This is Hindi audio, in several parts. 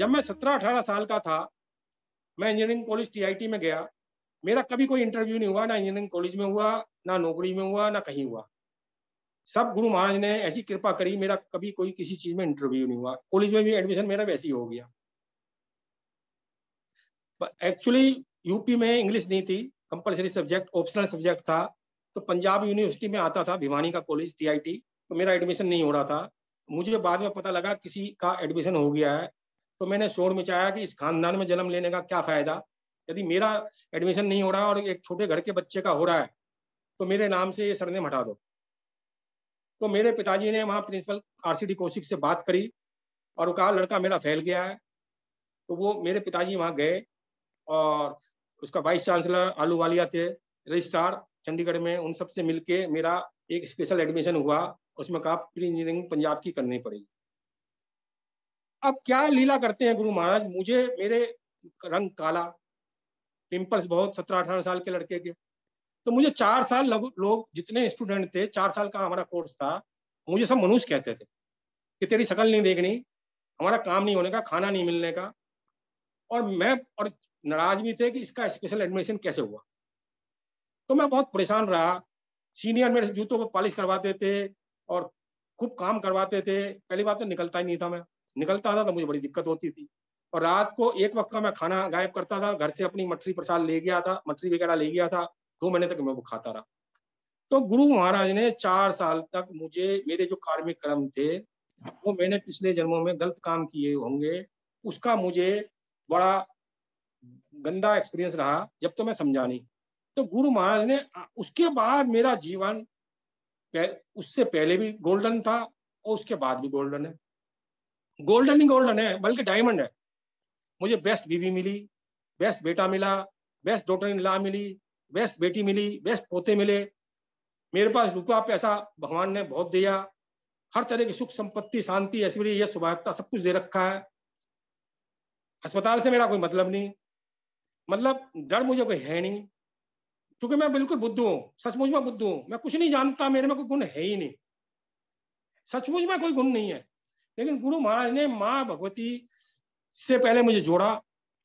जब मैं 17-18 साल का था, मैं इंजीनियरिंग कॉलेज टीआईटी में गया। मेरा कभी कोई इंटरव्यू नहीं हुआ, ना इंजीनियरिंग कॉलेज में हुआ, ना नौकरी में हुआ, ना कहीं हुआ। सब गुरु महाराज ने ऐसी कृपा करी, मेरा कभी कोई किसी चीज में इंटरव्यू नहीं हुआ। कॉलेज में भी एडमिशन मेरा वैसे ही हो गया। एक्चुअली यूपी में इंग्लिश नहीं थी, कंपलसरी सब्जेक्ट, ऑप्शनल सब्जेक्ट था। तो पंजाब यूनिवर्सिटी में आता था, भिवानी का कॉलेज टीआईटी, तो मेरा एडमिशन नहीं हो रहा था। मुझे बाद में पता लगा किसी का एडमिशन हो गया है। तो मैंने शोर मचाया कि इस खानदान में जन्म लेने का क्या फायदा, यदि मेरा एडमिशन नहीं हो रहा और एक छोटे घर के बच्चे का हो रहा है तो मेरे नाम से ये सरनेम हटा दो। तो मेरे पिताजी ने वहाँ प्रिंसिपल आरसीडी कौशिक से बात करी और वो कहा लड़का मेरा फैल गया है। तो वो मेरे पिताजी वहाँ गए और उसका वाइस चांसलर आलूवालिया थे, रजिस्ट्रार चंडीगढ़ में, उन सब से मिलके मेरा एक स्पेशल एडमिशन हुआ। उसमें कहा प्री इंजीनियरिंग पंजाब की करनी पड़ेगी। अब क्या लीला करते हैं गुरु महाराज, मुझे मेरे रंग काला, पिंपल्स बहुत 17-18 साल के लड़के के। तो मुझे 4 साल लोग जितने स्टूडेंट थे, 4 साल का हमारा कोर्स था, मुझे सब मनुष्य कहते थे कि तेरी शकल नहीं देखनी, हमारा काम नहीं होने का, खाना नहीं मिलने का। और नाराज भी थे कि इसका स्पेशल एडमिशन कैसे हुआ। तो मैं बहुत परेशान रहा। सीनियर मेरे से जूतों पर पॉलिश करवाते थे और खूब काम करवाते थे। पहली बात तो निकलता ही नहीं था, मैं निकलता था तो मुझे बड़ी दिक्कत होती थी। और रात को एक वक्त का मैं खाना गायब करता था, घर से अपनी मठरी प्रसाद ले गया था, मठरी वगैरह ले गया था। 2 महीने तक मैं वो खाता रहा। तो गुरु महाराज ने 4 साल तक मुझे, मेरे जो कार्मिक कर्म थे वो मैंने पिछले जन्मों में गलत काम किए होंगे, उसका मुझे बड़ा गंदा एक्सपीरियंस रहा, जब तो मैं समझा नहीं। तो गुरु महाराज ने, उसके बाद मेरा जीवन उससे पहले भी गोल्डन था और उसके बाद भी गोल्डन है। गोल्डन ही गोल्डन है, बल्कि डायमंड है। मुझे बेस्ट बीवी मिली, बेस्ट बेटा मिला, बेस्ट डॉटर इन लॉ मिली, बेस्ट बेटी मिली, बेस्ट पोते मिले। मेरे पास रुपया पैसा भगवान ने बहुत दिया, हर तरह की सुख संपत्ति, शांति, ऐश्वर्य, यश, सौभाग्यता सब कुछ दे रखा है। अस्पताल से मेरा कोई मतलब नहीं, मतलब डर मुझे कोई है नहीं, क्योंकि मैं बिल्कुल बुद्धू हूँ, सचमुच में बुद्धू हूँ। मैं कुछ नहीं जानता, मेरे में कोई गुण है ही नहीं, सचमुच में कोई गुण नहीं है। लेकिन गुरु महाराज ने माँ भगवती से पहले मुझे जोड़ा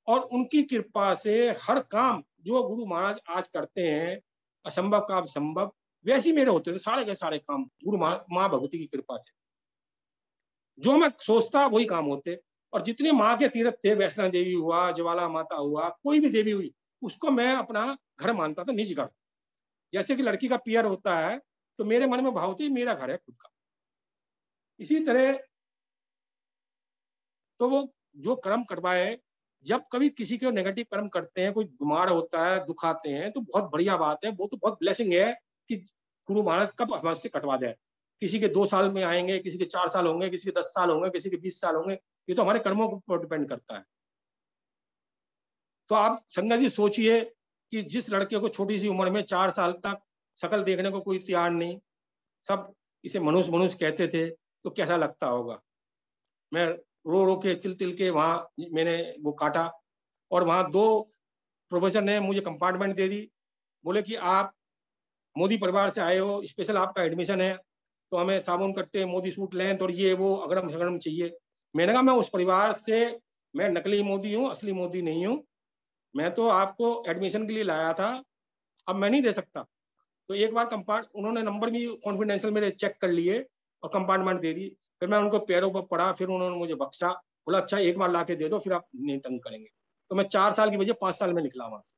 और उनकी कृपा से हर काम जो गुरु महाराज आज करते हैं, असंभव का संभव, वैसे ही मेरे होते थे सारे के सारे काम गुरु माँ भगवती की कृपा से। जो मैं सोचता वही काम होते। और जितने माँ के तीर्थ थे, वैष्णो देवी हुआ, ज्वाला माता हुआ, कोई भी देवी हुई, उसको मैं अपना घर मानता था, निज घर। जैसे कि लड़की का पियर होता है, तो मेरे मन में भाव थी मेरा घर है खुद का। इसी तरह तो वो जो कर्म करवाए, जब कभी किसी के नेगेटिव कर्म करते हैं, कोई बीमार होता है, दुखाते हैं, तो बहुत बढ़िया बात है, वो तो बहुत ब्लेसिंग है कि गुरु महाराज कब हमारे से कटवा दे। किसी के 2 साल में आएंगे, किसी के 4 साल होंगे, किसी के 10 साल होंगे, किसी के 20 साल होंगे। ये तो हमारे कर्मों के ऊपर डिपेंड करता है। तो आप संगत जी सोचिए कि जिस लड़के को छोटी सी उम्र में 4 साल तक शकल देखने को कोई तैयार नहीं, सब इसे मनुष्य मनुष्य कहते थे, तो कैसा लगता होगा। मैं रो रो के तिल तिल के वहां मैंने वो काटा। और वहां 2 प्रोफेसर ने मुझे कंपार्टमेंट दे दी, बोले कि आप मोदी परिवार से आए हो, स्पेशल आपका एडमिशन है, तो हमें साबुन कट्टे, मोदी सूट लें, और ये वो अगड़म सगड़म चाहिए। मैंने कहा मैं उस परिवार से, मैं नकली मोदी हूँ, असली मोदी नहीं हूँ। मैं तो आपको एडमिशन के लिए लाया था, अब मैं नहीं दे सकता। तो एक बार उन्होंने नंबर भी कॉन्फिडेंशियल मेरे चेक कर लिए और कंपार्टमेंट दे दी। फिर मैं उनको पैरों पर पड़ा, फिर उन्होंने मुझे बख्शा, बोला अच्छा एक बार ला के दे दो, फिर आप नहीं तंग करेंगे। तो मैं 4 साल की वजह 5 साल में निकला वहां से।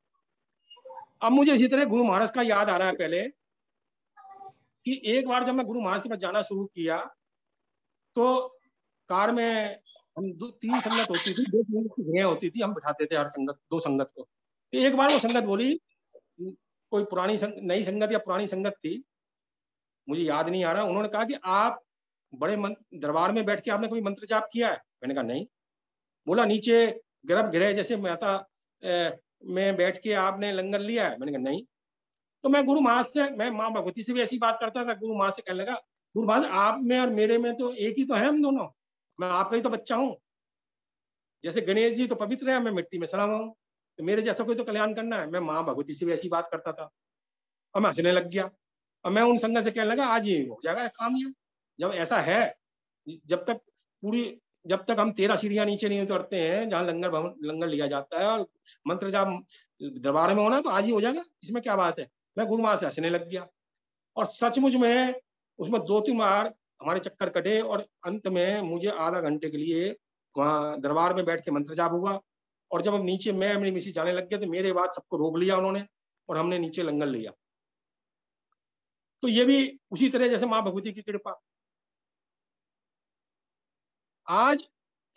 अब मुझे इसी तरह गुरु महाराज का याद आ रहा है पहले, कि एक बार जब मैं गुरु महाराज के पास जाना शुरू किया, तो कार में हम 3 संगत होती थी, 2 संगत की भैया होती थी, हम बिठाते थे हर संगत 2 संगत को। तो एक बार वो संगत बोली, कोई नई संगत या पुरानी संगत थी, मुझे याद नहीं आ रहा, उन्होंने कहा कि आप बड़े दरबार में बैठ के आपने कोई मंत्र जाप किया है? मैंने कहा नहीं। बोला नीचे गर्भगृह जैसे माता में बैठ के आपने लंगर लिया है? मैंने कहा नहीं। तो मैं गुरु महाराज से, मैं माँ भगवती से भी ऐसी बात करता था, गुरु महाराज से कहने लगा गुरु महाराज आप में और मेरे में तो एक ही तो है, हम दोनों, मैं आपका ही तो बच्चा हूँ। जैसे गणेश जी तो पवित्र है, मैं मिट्टी में सड़ा हुआ हूँ, तो मेरे जैसा कोई तो कल्याण करना है। मैं माँ भगवती से भी ऐसी बात करता था और मैं हंसने लग गया। और मैं उन संगत से कहने लगा आज ही हो जाएगा काम। ये जब ऐसा है, जब तक पूरी जब तक हम 13 सीढ़ियां नीचे नहीं उतरते हैं जहाँ लंगर लिया जाता है, और मंत्र जाप दरबार में होना तो आज ही हो जाएगा, इसमें क्या बात है। मैं गुरु वहां से हंसने लग गया, और सचमुच में उसमें 2-3 बार हमारे चक्कर कटे, और अंत में मुझे आधा घंटे के लिए वहां दरबार में बैठ के मंत्र जाप हुआ। और जब हम नीचे, मैं अपनी मिसी जाने लग गया, तो मेरे बाद सबको रोक लिया उन्होंने, और हमने नीचे लंगर लिया। तो ये भी उसी तरह जैसे माँ भगवती की कृपा। आज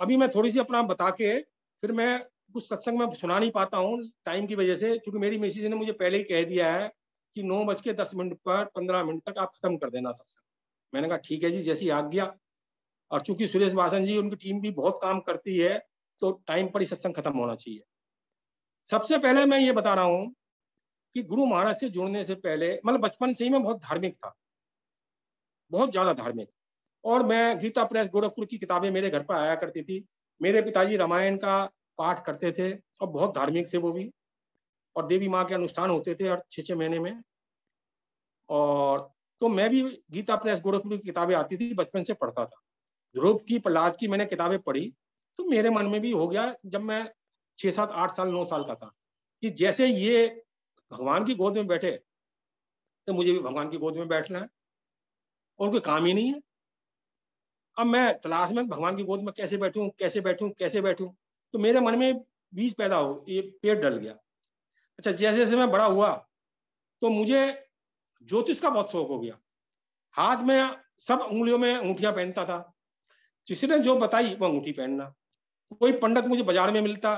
अभी मैं थोड़ी सी अपना बता के, फिर मैं कुछ सत्संग में सुना नहीं पाता हूँ टाइम की वजह से, क्योंकि मेरी मिसेज ने मुझे पहले ही कह दिया है कि 9:10 पर 15 मिनट तक आप खत्म कर देना सत्संग। मैंने कहा ठीक है जी, जैसी आज्ञा। और चूंकि सुरेश वासन जी, उनकी टीम भी बहुत काम करती है, तो टाइम पर ही सत्संग खत्म होना चाहिए। सबसे पहले मैं ये बता रहा हूँ कि गुरु महाराज से जुड़ने से पहले, मतलब बचपन से ही मैं बहुत धार्मिक था, बहुत ज्यादा धार्मिक। और मैं गीता प्रेस गोरखपुर की किताबें मेरे घर पर आया करती थी। मेरे पिताजी रामायण का पाठ करते थे, और बहुत धार्मिक थे वो भी। और देवी माँ के अनुष्ठान होते थे हर 6-6 महीने में। और तो मैं भी गीता प्रेस गोरखपुर की किताबें आती थी, बचपन से पढ़ता था। ध्रुव की, प्रहलाद की मैंने किताबें पढ़ी, तो मेरे मन में भी हो गया जब मैं 6, 7, 8 साल, 9 साल का था, कि जैसे ये भगवान की गोद में बैठे, तो मुझे भी भगवान की गोद में बैठना है, और कोई काम ही नहीं है। अब मैं तलाश में भगवान की गोद में कैसे बैठूं, कैसे बैठूं, कैसे बैठूं। तो मेरे मन में बीज पैदा हो, ये पेड़ डल गया। अच्छा, जैसे जैसे मैं बड़ा हुआ, तो मुझे ज्योतिष का बहुत शौक हो गया। हाथ में सब उंगलियों में अंगूठियां पहनता था। किसी ने जो बताई वो अंगूठी पहनना। कोई पंडित मुझे बाजार में मिलता,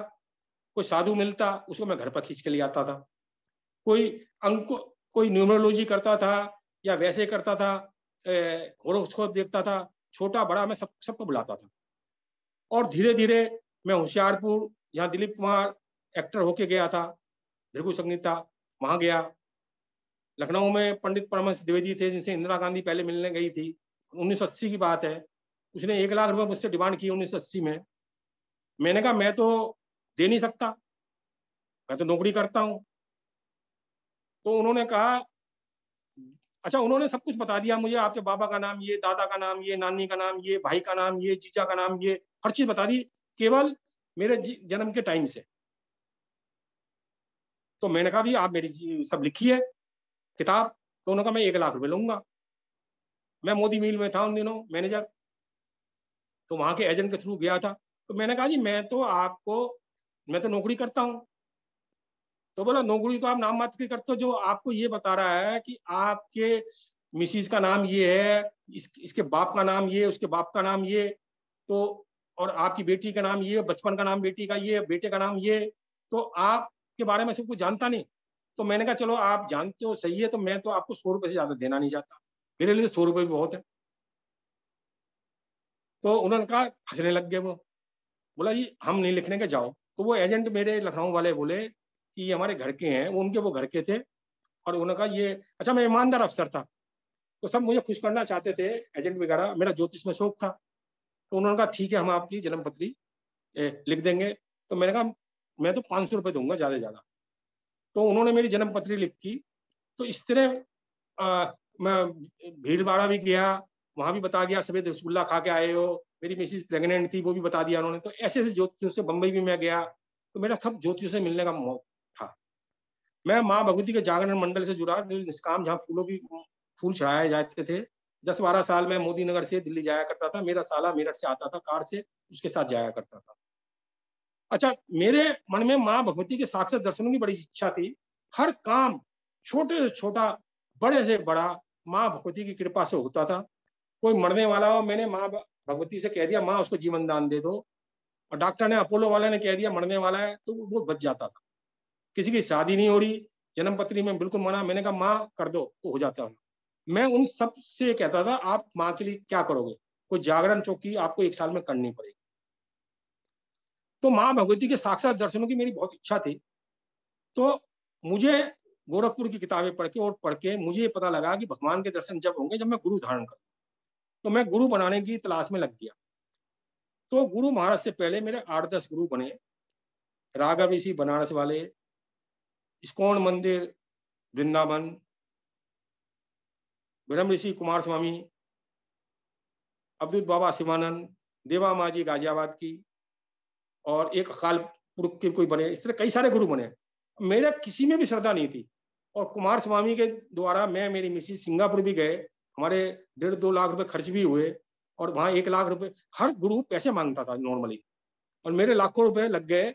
कोई साधु मिलता, उसको मैं घर पर खींच के ले आता था। कोई अंक, कोई न्यूमरोलॉजी करता था, या वैसे करता था, होरोस्कोप देखता था। छोटा बड़ा मैं सबको बुलाता था। और धीरे धीरे मैं होशियारपुर, जहाँ दिलीप कुमार एक्टर होके गया था, भृगु संगीता, वहां गया। लखनऊ में पंडित परमहंस द्विवेदी थे, जिनसे इंदिरा गांधी पहले मिलने गई थी। 1980 की बात है। उसने 1 लाख रुपए मुझसे डिमांड की 1980 में। मैंने कहा मैं तो दे नहीं सकता, मैं तो नौकरी करता हूँ। तो उन्होंने कहा, अच्छा, उन्होंने सब कुछ बता दिया मुझे, आपके बाबा का नाम ये, दादा का नाम ये, नानी का नाम ये, भाई का नाम ये, जीजा का नाम ये, हर चीज बता दी, केवल मेरे जन्म के टाइम से। तो मैंने कहा भी आप मेरी सब लिखी है किताब। तो उन्होंने कहा मैं 1 लाख रुपए लूंगा। मैं मोदी मिल में था उन दिनों मैनेजर, तो वहां के एजेंट के थ्रू गया था। तो मैंने कहा जी मैं तो नौकरी करता हूँ। तो बोला नौकरी तो आप नाम मात्र की करते हो, जो आपको ये बता रहा है कि आपके मिसिस का नाम ये है, इसके बाप का नाम ये, उसके बाप का नाम ये, तो और आपकी बेटी का नाम ये, बचपन का नाम बेटी का ये, बेटे का नाम ये, तो आपके बारे में सब कुछ जानता नहीं। तो मैंने कहा चलो आप जानते हो सही है, तो मैं तो आपको 100 रुपए से ज्यादा देना नहीं चाहता, मेरे लिए तो 100 रुपए भी बहुत है। तो उन्होंने कहा, हंसने लग गए वो। बोला जी हम नहीं लिखने के, जाओ। तो वो एजेंट मेरे लखनऊ वाले बोले कि ये हमारे घर के हैं, वो घर के थे। और उन्होंने कहा ये, अच्छा, मैं ईमानदार अफसर था, तो सब मुझे खुश करना चाहते थे, एजेंट वगैरह, मेरा ज्योतिष में शौक था। तो उन्होंने कहा ठीक है, हम आपकी जन्म पत्री लिख देंगे। तो मैंने कहा मैं तो 500 रुपये दूंगा ज्यादा से ज्यादा। तो उन्होंने मेरी जन्म पत्री लिखी। तो इस तरह मैं भीड़वाड़ा भी गया, वहां भी बता गया सफेद रसगुल्ला खा के आए हो, मेरी मिसिज प्रेग्नेंट थी, वो भी बता दिया उन्होंने। तो ऐसे ऐसे ज्योतिषियों से, बंबई भी मैं गया, तो मेरा खब ज्योतिषियों से मिलने का मौका था। मैं माँ भगवती के जागरण मंडल से जुड़ा, निष्काम, जहाँ फूल चढ़ाए जाते थे। 10-12 साल में मोदी नगर से दिल्ली जाया करता था, मेरा साला मेरठ से आता था कार से, उसके साथ जाया करता था। अच्छा, मेरे मन में माँ भगवती के साक्षात दर्शनों की बड़ी इच्छा थी। हर काम, छोटे से छोटा, बड़े से बड़ा, माँ भगवती की कृपा से होता था। कोई मरने वाला हो, मैंने माँ भगवती से कह दिया माँ उसको जीवन दान दे दो, और डॉक्टर ने, अपोलो वाले ने कह दिया मरने वाला है, तो वो बच जाता था। किसी की शादी नहीं हो रही, जन्म पत्री में बिल्कुल मना, मैंने कहा माँ कर दो, तो हो जाता है। मैं उन सब से कहता था आप माँ के लिए क्या करोगे, कोई जागरण चौकी आपको 1 साल में करनी पड़ेगी। तो माँ भगवती के साक्षात दर्शनों की मेरी बहुत इच्छा थी। तो मुझे गोरखपुर की किताबें पढ़ के मुझे पता लगा कि भगवान के दर्शन जब होंगे जब मैं गुरु धारण करूँ। तो मैं गुरु बनाने की तलाश में लग गया। तो गुरु महाराज से पहले मेरे 8-10 गुरु बने। राघव ऋषि बनारस वाले, इस्कॉन मंदिर वृंदावन, ब्रह्म ऋषि कुमार स्वामी, अवधूत बाबा शिवानंद, देवा माँ जी गाजियाबाद की, और एक अकाल पुरख के कोई बने, इस तरह कई सारे गुरु बने। मेरे किसी में भी श्रद्धा नहीं थी। और कुमार स्वामी के द्वारा मैं, मेरी मिसिज सिंगापुर भी गए, हमारे 1.5-2 लाख रुपए खर्च भी हुए, और वहां 1 लाख रुपए हर गुरु पैसे मांगता था नॉर्मली, और मेरे लाखों रुपए लग गए।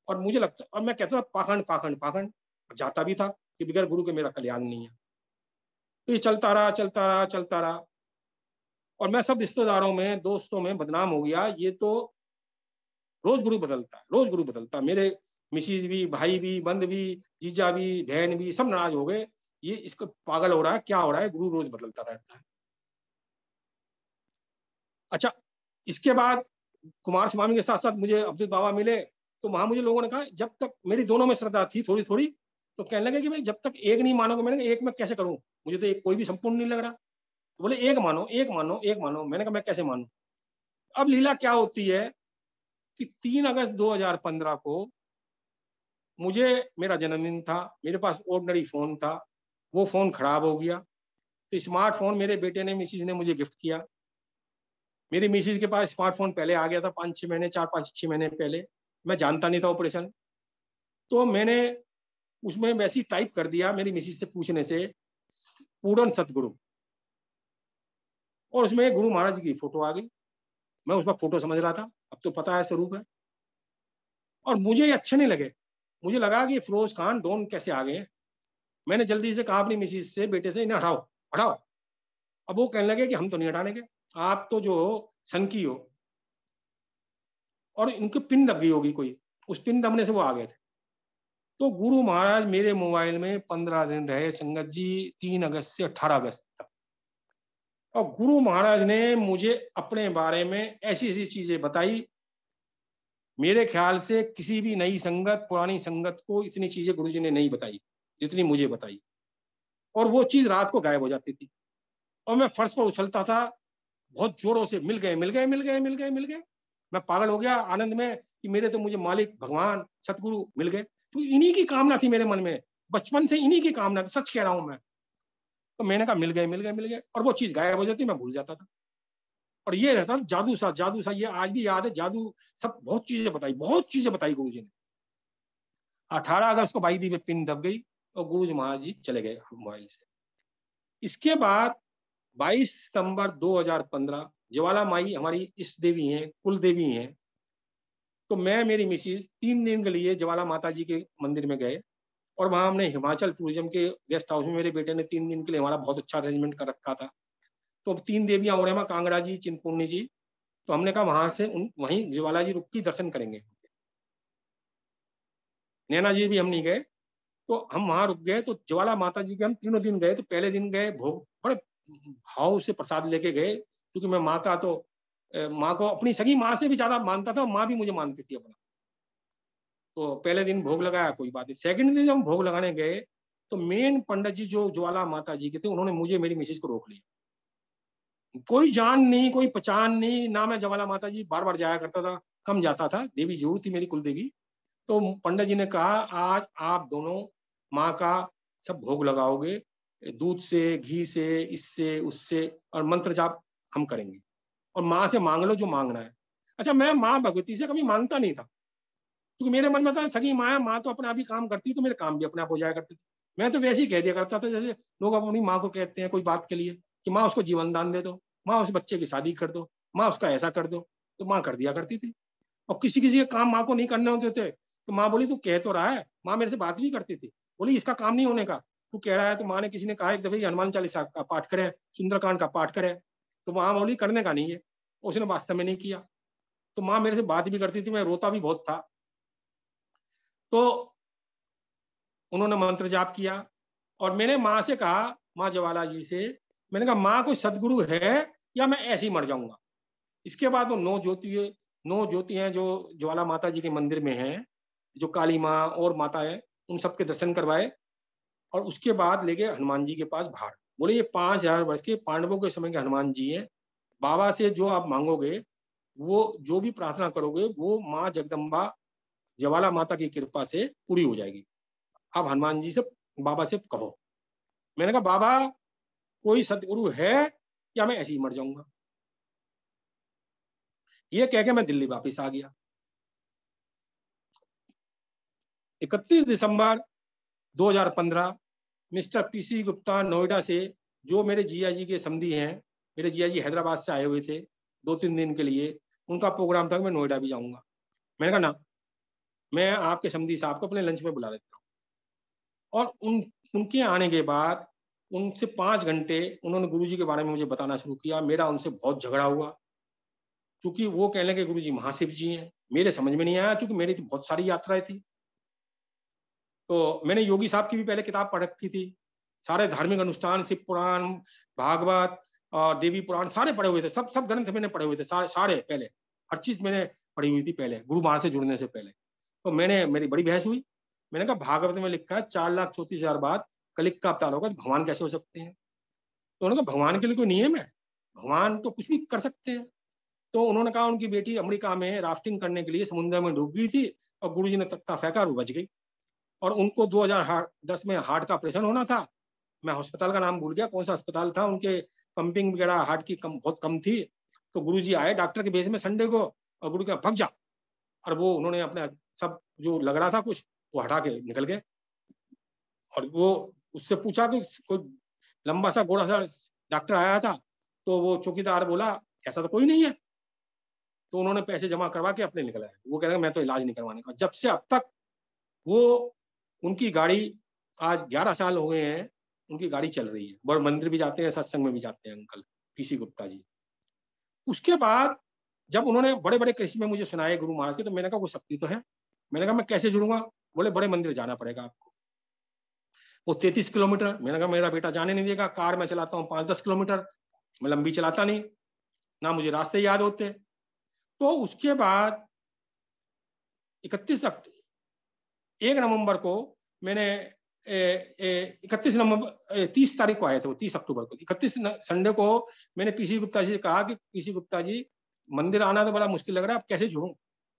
और मुझे लगता, और मैं कहता था पाखंड पाखंड पाखंड, जाता भी था कि बगैर गुरु के मेरा कल्याण नहीं है। तो ये चलता रहा चलता रहा चलता रहा, और मैं सब रिश्तेदारों में, दोस्तों में बदनाम हो गया। ये तो रोज गुरु बदलता है, रोज गुरु बदलता है। मेरे मिसिज भी, भाई भी, बंद भी, जीजा भी, बहन भी, सब नाराज हो गए। ये इसको पागल हो रहा है, क्या हो रहा है, गुरु रोज बदलता रहता है। अच्छा, इसके बाद कुमार स्वामी के साथ साथ मुझे अब्दुल बाबा मिले। तो वहां मुझे लोगों ने कहा, जब तक मेरी दोनों में श्रद्धा थी थोड़ी थोड़ी, तो कहने लगे कि भाई जब तक एक नहीं मानोगे। मैंने कहा एक मैं कैसे करूं, मुझे तो एक कोई भी संपूर्ण नहीं लग रहा। तो बोले एक मानो, एक मानो, एक मानो। मैंने कहा मैं कैसे मानूं। अब लीला क्या होती है कि 3 अगस्त 2015 को मुझे, मेरा जन्मदिन था, मेरे पास ऑर्डिनरी फोन था, वो फोन खराब हो गया। तो स्मार्टफोन मेरे बेटे ने, मिसिज ने मुझे गिफ्ट किया। मेरी मिसिज के पास स्मार्टफोन पहले आ गया था, 5-6 महीने, 4-5-6 महीने पहले। मैं जानता नहीं था ऑपरेशन। तो मैंने उसमें वैसी टाइप कर दिया मेरी मिसिज से पूछने से, पूर्ण सतगुरु, और उसमें गुरु महाराज की फोटो आ गई। मैं उसका फोटो समझ रहा था, अब तो पता है स्वरूप है। और मुझे ये अच्छे नहीं लगे। मुझे लगा कि फिरोज खान डॉन कैसे आ गए। मैंने जल्दी से कहा अपनी मिसिज से, बेटे से, इन्हें हटाओ, हटाओ। अब वो कहने लगे कि हम तो नहीं हटाने के, आप तो जो हो सनकी हो, और इनकी पिन दब गई होगी कोई, उस पिन दबने से वो आ गए थे। तो गुरु महाराज मेरे मोबाइल में 15 दिन रहे संगत जी, 3 अगस्त से 18 अगस्त तक। और गुरु महाराज ने मुझे अपने बारे में ऐसी ऐसी चीजें बताई। मेरे ख्याल से किसी भी नई संगत, पुरानी संगत को इतनी चीजें गुरु जी ने नहीं बताई जितनी मुझे बताई। और वो चीज रात को गायब हो जाती थी, और मैं फर्श पर उछलता था बहुत जोरों से, मिल गए, मिल गए, मिल गए, मिल गए, मिल गए। मैं पागल हो गया आनंद में कि मेरे तो मुझे मालिक, भगवान, सतगुरु मिल गए। तो इन्हीं की कामना थी मेरे मन में, बचपन से इन्हीं की कामना थी, सच कह रहा हूं मैं। तो मैंने कहा मिल गए, मिल गए, मिल गए, और वो चीज गायब हो जाती, मैं भूल जाता था। और ये रहता जादू सा, जादू सा, ये आज भी याद है जादू। सब बहुत चीजें बताई, बहुत चीजें बताई गुरु जी ने। 18 अगस्त को 22 दी में पिन दब गई, और गुरु जी महाराज जी चले गए मोबाइल से। इसके बाद 22 सितंबर 2015, ज्वाला माई हमारी इष्ट देवी हैं, कुल देवी हैं। तो मैं, मेरी मिसिज 3 दिन के लिए ज्वाला माता जी के मंदिर में गए। और वहां हमने हिमाचल टूरिज्म के गेस्ट हाउस में, मेरे बेटे ने 3 दिन के लिए हमारा बहुत अच्छा अरेंजमेंट कर रखा था। तो 3 देवियां और माँ कांगड़ा जी, चिंतपूर्णी जी। तो हमने कहा वहां से वहीं ज्वाला जी रुक के दर्शन करेंगे। नैना जी भी हम नहीं गए। तो हम वहां रुक गए। तो ज्वाला माता जी के हम तीनों दिन गए। तो पहले दिन गए, भोग बड़े भाव से प्रसाद लेके गए, क्योंकि मैं माँ का तो, माँ को अपनी सगी माँ से भी ज्यादा मानता था, माँ भी मुझे मानती थी अपना। तो पहले दिन भोग लगाया, कोई बात नहीं। सेकंड दिन जब हम भोग लगाने गए, तो मेन पंडित जी जो ज्वाला माता जी के थे, उन्होंने मुझे, मेरी मिसेज को रोक लिया। कोई जान नहीं, कोई पहचान नहीं ना। मैं ज्वाला माता जी बार बार जाया करता था, कम जाता था, देवी जरूर थी मेरी कुल देवी। तो पंडित जी ने कहा आज आप दोनों माँ का सब भोग लगाओगे, दूध से, घी से, इससे उससे, और मंत्र जाप हम करेंगे, और माँ से मांग लो जो मांगना है। अच्छा, मैं माँ भगवती से कभी मांगता नहीं था, क्योंकि मेरे मन में था सगी माँ है, माँ तो अपने आप ही काम करती, तो मेरे काम भी अपने आप हो जाया करते थे। मैं तो वैसे ही कह दिया करता था जैसे लोग अपनी माँ को कहते हैं कोई बात के लिए, कि माँ उसको जीवन दान दे दो, माँ उस बच्चे की शादी कर दो, माँ उसका ऐसा कर दो। तो माँ कर दिया करती थी। और किसी किसी के काम माँ को नहीं करने होते थे, तो माँ बोली तू कह तो रहा है। माँ मेरे से बात भी करती थी, बोली इसका काम नहीं होने का, तू कह रहा है। तो माँ ने, किसी ने कहा एक दफे हनुमान चालीसा का पाठ करे, सुंदरकांड का पाठ करे। तो माँ बोली करने का नहीं है, उसने वास्तव में नहीं किया। तो माँ मेरे से बात भी करती थी, मैं रोता भी बहुत था। तो उन्होंने मंत्र जाप किया, और मैंने माँ से कहा, माँ ज्वाला जी से, मैंने कहा माँ कोई सदगुरु है या मैं ऐसे ही मर जाऊंगा। इसके बाद वो 9 ज्योतियां जो ज्वाला माता जी के मंदिर में हैं, जो काली माँ और माता है, उन सबके दर्शन करवाए। और उसके बाद लेके हनुमान जी के पास बाहर, बोले ये 5000 वर्ष के पांडवों के समय के हनुमान जी हैं। बाबा से जो आप मांगोगे, वो जो भी प्रार्थना करोगे, वो माँ जगदम्बा ज्वाला माता की कृपा से पूरी हो जाएगी। आप हनुमान जी से, बाबा से कहो। मैंने कहा बाबा कोई सदगुरु है या मैं ऐसे ही मर जाऊंगा। ये कह के मैं दिल्ली वापस आ गया। 31 दिसंबर 2015 मिस्टर पीसी गुप्ता नोएडा से, जो मेरे जिया जी के समधी हैं, मेरे जिया जी हैदराबाद से आए हुए थे 2-3 दिन के लिए, उनका प्रोग्राम था कि मैं नोएडा भी जाऊंगा। मैंने कहा ना, मैं आपके समधी साहब को अपने लंच में बुला लेता हूँ। और उनके आने के बाद उनसे 5 घंटे उन्होंने गुरुजी के बारे में मुझे बताना शुरू किया। मेरा उनसे बहुत झगड़ा हुआ, क्योंकि वो कह लगे गुरुजी महाशिव जी हैं। मेरे समझ में नहीं आया, क्योंकि मेरी तो बहुत सारी यात्राएं थी। तो मैंने योगी साहब की भी पहले किताब पढ़ रखी थी, सारे धार्मिक अनुष्ठान, शिव पुराण, भागवत और देवी पुराण सारे पढ़े हुए थे, सब ग्रंथ मैंने पढ़े हुए थे, सारे पहले हर चीज मैंने पढ़ी हुई थी पहले, गुरु महाराज से जुड़ने से पहले। तो मेरी बड़ी बहस हुई। मैंने कहा भागवत में लिखा है 4,34,000 बाद कलिक का अवतार होगा, तो भगवान कैसे हो सकते हैं? तो उन्होंने कहा भगवान के लिए कोई नियम है? भगवान तो कुछ भी कर सकते हैं। तो उन्होंने कहा उनकी बेटी अमेरिका में राफ्टिंग करने के लिए समुद्र में डूब गई थी और गुरुजी ने तख्ता फेंका और वो बच गई। और उनको 2010 में हार्ट का ऑपरेशन होना था। मैं अस्पताल का नाम भूल गया, कौन सा अस्पताल था, उनके पंपिंग वगैरह हार्ट की बहुत कम थी। तो गुरुजी आए डॉक्टर के भेष में संडे को, और गुरु का भग जा, और वो उन्होंने अपना सब जो लग रहा था कुछ वो हटा के निकल गए। और वो उससे पूछा कि कोई लंबा सा गोरा सा डॉक्टर आया था? तो वो चौकीदार बोला ऐसा तो कोई नहीं है। तो उन्होंने पैसे जमा करवा के अपने निकल आए। वो कह रहे मैं तो इलाज नहीं करवाने का। जब से अब तक वो, उनकी गाड़ी, आज 11 साल हो गए हैं, उनकी गाड़ी चल रही है, बड़े मंदिर भी जाते हैं, सत्संग में भी जाते हैं अंकल पीसी गुप्ता जी। उसके बाद जब उन्होंने बड़े बड़े कृष्ण में मुझे सुनाए गुरु महाराज के, तो मैंने कहा वो शक्ति तो है। मैंने कहा मैं कैसे जुड़ूंगा? बोले बड़े मंदिर जाना पड़ेगा आपको, वो 33 किलोमीटर। मैंने कहा मेरा बेटा जाने नहीं देगा, कार में चलाता हूँ 5-10 किलोमीटर, मैं लंबी चलाता नहीं, ना मुझे रास्ते याद होते। तो उसके बाद 1 नवंबर को मैंने 30 तारीख को आए थे वो, 30 अक्टूबर को, 31 संडे को मैंने पीसी गुप्ता जी से कहा कि पीसी गुप्ता जी मंदिर आना तो बड़ा मुश्किल लग रहा है, आप कैसे जुड़ूं?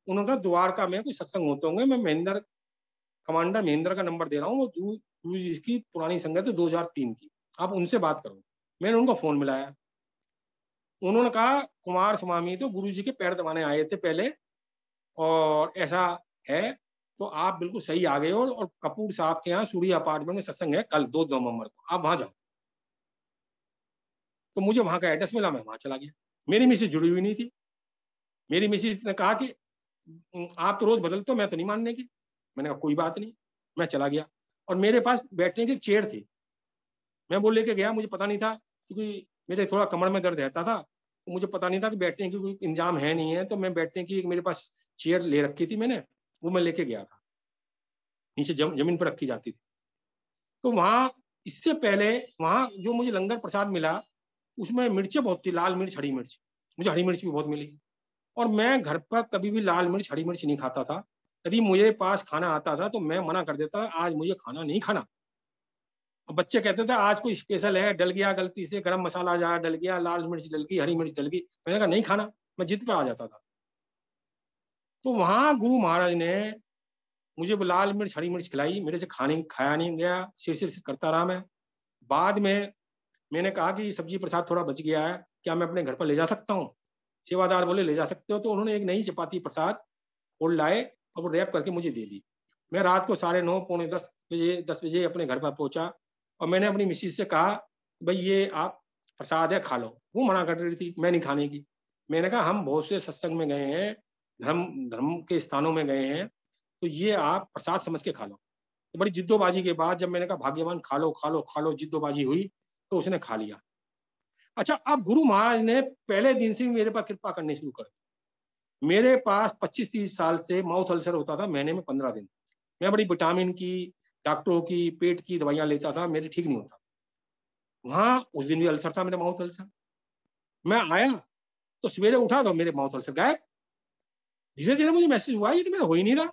उन्होंने कहा द्वारका में कोई सत्संग होते होंगे, मैं महेंद्र, कमांडर महेंद्र का नंबर दे रहा हूँ, वो गुरु जी की पुरानी संगत है 2003 की, आप उनसे बात करो। मैंने उनको फोन मिलाया। उन्होंने कहा कुमार स्वामी तो गुरु जी के पैर दबाने आए थे पहले, और ऐसा है, तो आप बिल्कुल सही आ गए हो, और कपूर साहब के यहाँ सूर्य अपार्टमेंट में सत्संग है कल 2 नवंबर को, आप वहां जाओ। तो मुझे वहां का एड्रेस मिला, मैं वहां चला गया। मेरी मिसेज जुड़ी हुई नहीं थी। मेरी मिसेज ने कहा कि आप तो रोज बदलते हो, मैं तो नहीं मानने की। मैंने कहा कोई बात नहीं, मैं चला गया। और मेरे पास बैठने की चेयर थी, मैं वो लेके गया। मुझे पता नहीं था, क्योंकि मेरे थोड़ा कमर में दर्द रहता था, तो मुझे पता नहीं था कि बैठने की कोई इंतजाम है नहीं है। तो मैं बैठने की मेरे पास चेयर ले रखी थी मैंने, वो मैं लेके गया था, नीचे जमीन पर रखी जाती थी। तो वहां, इससे पहले वहां जो मुझे लंगर प्रसाद मिला, उसमें मिर्चें बहुत थी, लाल मिर्च, हरी मिर्च। मुझे हरी मिर्च भी बहुत मिली। और मैं घर पर कभी भी लाल मिर्च, हरी मिर्च नहीं खाता था। यदि मुझे पास खाना आता था तो मैं मना कर देता, आज मुझे खाना नहीं खाना। और बच्चे कहते थे आज कोई स्पेशल है, डल गया गलती से, गरम मसाला जा डल गया, लाल मिर्च डल गई, हरी मिर्च डल गई। मैंने कहा नहीं खाना, मैं जिद पर आ जाता था। तो वहां गुरु महाराज ने मुझे वो लाल मिर्च, हरी मिर्च खिलाई, मेरे से खाया नहीं गया, सिर सिर करता रहा मैं। बाद में मैंने कहा कि सब्जी प्रसाद थोड़ा बच गया है, क्या मैं अपने घर पर ले जा सकता हूँ? सेवादार बोले ले जा सकते हो। तो उन्होंने एक नई चपाती प्रसाद और लाए, और वो रैप करके मुझे दे दी। मैं रात को 9:30 पौने 10 बजे अपने घर पर पहुंचा, और मैंने अपनी मिसेज से कहा भाई ये आप प्रसाद है, खा लो। वो मना कर रही थी, मैं नहीं खाने की। मैंने कहा हम बहुत से सत्संग में गए हैं, धर्म धर्म के स्थानों में गए हैं, तो ये आप प्रसाद समझ के खा लो। तो बड़ी जिद्दोबाजी के बाद जब मैंने कहा भाग्यवान खा लो खा लो खा लो, जिद्दोबाजी हुई, तो उसने खा लिया। अच्छा, अब गुरु महाराज ने पहले दिन से मेरे पर कृपा करनी शुरू कर दी। मेरे पास 25-30 साल से माउथ अल्सर होता था, महीने में 15 दिन। मैं बड़ी विटामिन की, डॉक्टरों की, पेट की दवाइयां लेता था, मेरे ठीक नहीं होता। वहां उस दिन भी अल्सर था, मेरे माउथ अल्सर। मैं आया तो सवेरे उठा तो मेरे माउथ अल्सर गायब। धीरे धीरे मुझे मैसेज हुआ ये तो मेरा हो ही नहीं रहा।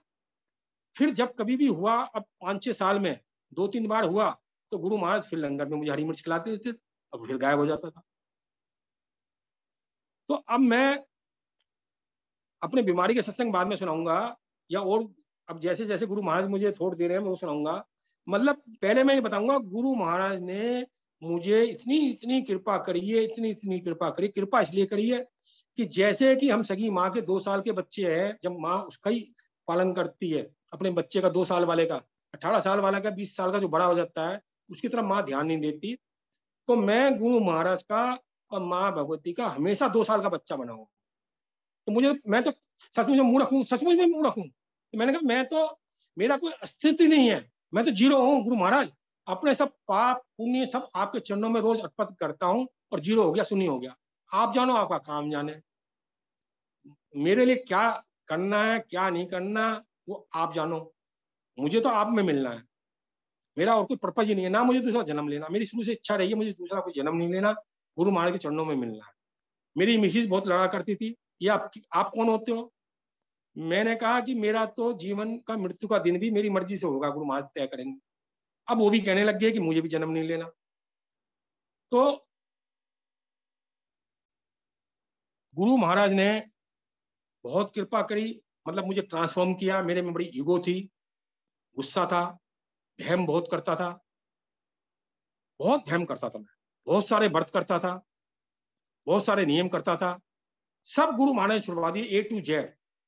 फिर जब कभी भी हुआ, अब 5-6 साल में 2-3 बार हुआ, तो गुरु महाराज फिर लंगर में मुझे हरी मिर्च खिलाते थे, अब फिर गायब हो जाता था। तो अब मैं अपने बीमारी के सत्संग बाद में सुनाऊंगा, या और अब जैसे जैसे गुरु महाराज मुझे थोड़ दे रहे हैं मैं वो सुनाऊंगा। मतलब पहले मैं ये बताऊंगा, गुरु महाराज ने मुझे इतनी इतनी कृपा करी है, इतनी इतनी कृपा करी। कृपा इसलिए करी है कि जैसे कि हम सगी माँ के 2 साल के बच्चे हैं, जब माँ उसका ही पालन करती है, अपने बच्चे का 2 साल वाले का, 18 साल वाला का, 20 साल का जो बड़ा हो जाता है, उसकी तरफ माँ ध्यान नहीं देती। तो मैं गुरु महाराज का और माँ भगवती का हमेशा 2 साल का बच्चा बना हूँ। तो मैं तो सचमुच में मूर्ख हूँ, सचमुच में मूर्ख हूँ। तो मैंने कहा मैं तो, मेरा कोई अस्तित्व नहीं है, मैं तो जीरो हूँ गुरु महाराज। अपने सब पाप पुण्य सब आपके चरणों में रोज अर्पित करता हूँ और जीरो हो गया, शून्य हो गया। आप जानो, आपका काम जाने। मेरे लिए क्या करना है क्या नहीं करना वो आप जानो। मुझे तो आप में मिलना है, मेरा और कोई पर्पज ही नहीं है, ना मुझे दूसरा जन्म लेना। मेरी शुरू से इच्छा रही है मुझे दूसरा कोई जन्म नहीं लेना, गुरु महाराज के चरणों में मिलना है। मेरी मिसिज बहुत लड़ा करती थी, ये आप कौन होते हो? मैंने कहा कि मेरा तो जीवन का मृत्यु का दिन भी मेरी मर्जी से होगा, गुरु महाराज तय करेंगे। अब वो भी कहने लग गए कि मुझे भी जन्म नहीं लेना। तो गुरु महाराज ने बहुत कृपा करी, मतलब मुझे ट्रांसफॉर्म किया। मेरे में बड़ी ईगो थी, गुस्सा था, वहम बहुत करता था, बहुत वहम करता था मैं, बहुत सारे व्रत करता था, बहुत सारे नियम करता था। सब गुरु महाराज ने छुड़वा दिए, A to Z।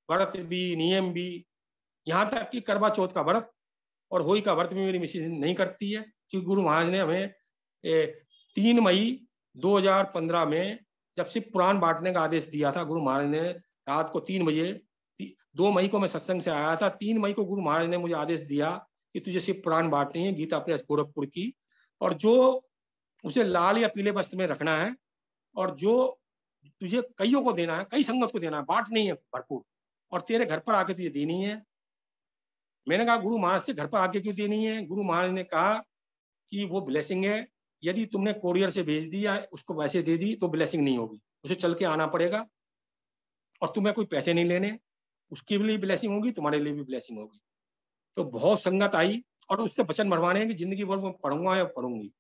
व्रत भी, नियम भी, यहाँ तक कि करवा चौथ का व्रत और होली का व्रत भी मेरी मिसेज नहीं करती है, क्योंकि गुरु महाराज ने हमें 3 मई 2015 में जब शिव पुराण बांटने का आदेश दिया था, गुरु महाराज ने रात को 3 बजे, 2 मई को मैं सत्संग से आया था, 3 मई को गुरु महाराज ने मुझे आदेश दिया कि तुझे शिव पुराण बांटनी है, गीता प्रेस गोरखपुर की, और जो उसे लाल या पीले वस्त्र में रखना है, और जो तुझे कईयों को देना है, कई संगत को देना है, बांट नहीं है भरपूर, और तेरे घर पर आके तुझे देनी है। मैंने कहा गुरु महाराज से घर पर आके क्यों देनी है? गुरु महाराज ने कहा कि वो ब्लेसिंग है, यदि तुमने कोरियर से भेज दी या उसको वैसे दे दी तो ब्लेसिंग नहीं होगी, उसे चल के आना पड़ेगा, और तुम्हें कोई पैसे नहीं लेने, उसके लिए ब्लेसिंग होगी, तुम्हारे लिए भी ब्लेसिंग होगी। तो बहुत संगत आई, और उससे वचन भरवाने हैं कि जिंदगी भर मैं पढ़ूंगा या पढ़ूंगी।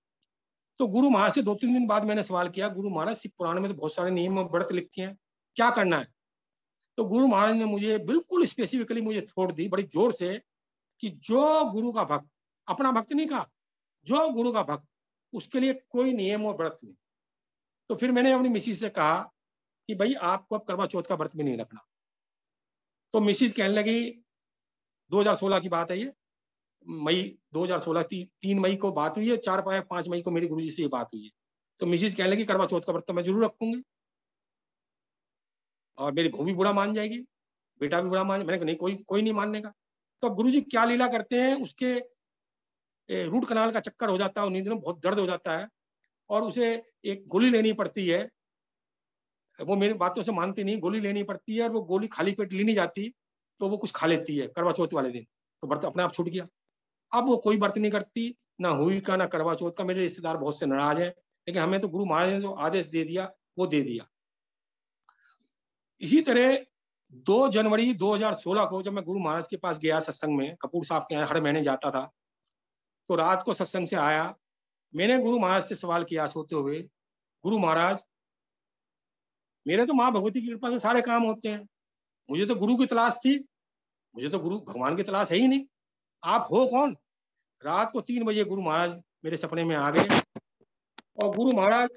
तो गुरु महाराज से 2-3 दिन बाद मैंने सवाल किया, गुरु महाराज शिव पुराण में तो बहुत सारे नियम और व्रत लिखे हैं, क्या करना है? तो गुरु महाराज ने मुझे बिल्कुल स्पेसिफिकली मुझे छोड़ दी बड़ी जोर से, कि जो गुरु का भक्त, अपना भक्त नहीं कहा, जो गुरु का भक्त, उसके लिए कोई नियम और व्रत नहीं। तो फिर मैंने अपनी मिसिज से कहा कि भाई आपको अब करवा चौथ का व्रत भी नहीं रखना। तो मिसिज कहने लगी, 2016 की बात है ये, मई 2016, 3 मई को बात हुई है, 4-5 मई को मेरी गुरुजी से ये बात हुई है। तो मिसिज कहने लगी करवा चौथ का व्रत तो मैं जरूर रखूंगी, और मेरी बहू भी बुरा मान जाएगी, बेटा भी बुरा मान। मैंने कहा नहीं, कोई कोई नहीं मानने का। तो अब गुरुजी क्या लीला करते हैं, उसके रूट कनाल का चक्कर हो जाता है, उन्हीं दिनों बहुत दर्द हो जाता है, और उसे एक गोली लेनी पड़ती है। वो मेरी बातों से मानती नहीं, गोली लेनी पड़ती है, और वो गोली खाली पेट ली नहीं जाती, तो वो कुछ खा लेती है करवा चौथ वाले दिन, तो व्रत अपने आप छूट गया। अब वो कोई व्रत नहीं करती, ना हुई का ना करवा चौथ का। मेरे रिश्तेदार बहुत से नाराज है, लेकिन हमें तो गुरु महाराज ने जो आदेश दे दिया वो दे दिया। इसी तरह 2 जनवरी 2016 को जब मैं गुरु महाराज के पास गया सत्संग में, कपूर साहब के यहाँ हर महीने जाता था, तो रात को सत्संग से आया, मैंने गुरु महाराज से सवाल किया सोते हुए, गुरु महाराज, मेरे तो माँ भगवती की कृपा से सारे काम होते हैं, मुझे तो गुरु की तलाश थी, मुझे तो गुरु भगवान की तलाश है ही नहीं, आप हो कौन? रात को 3 बजे गुरु महाराज मेरे सपने में आ गए, और गुरु महाराज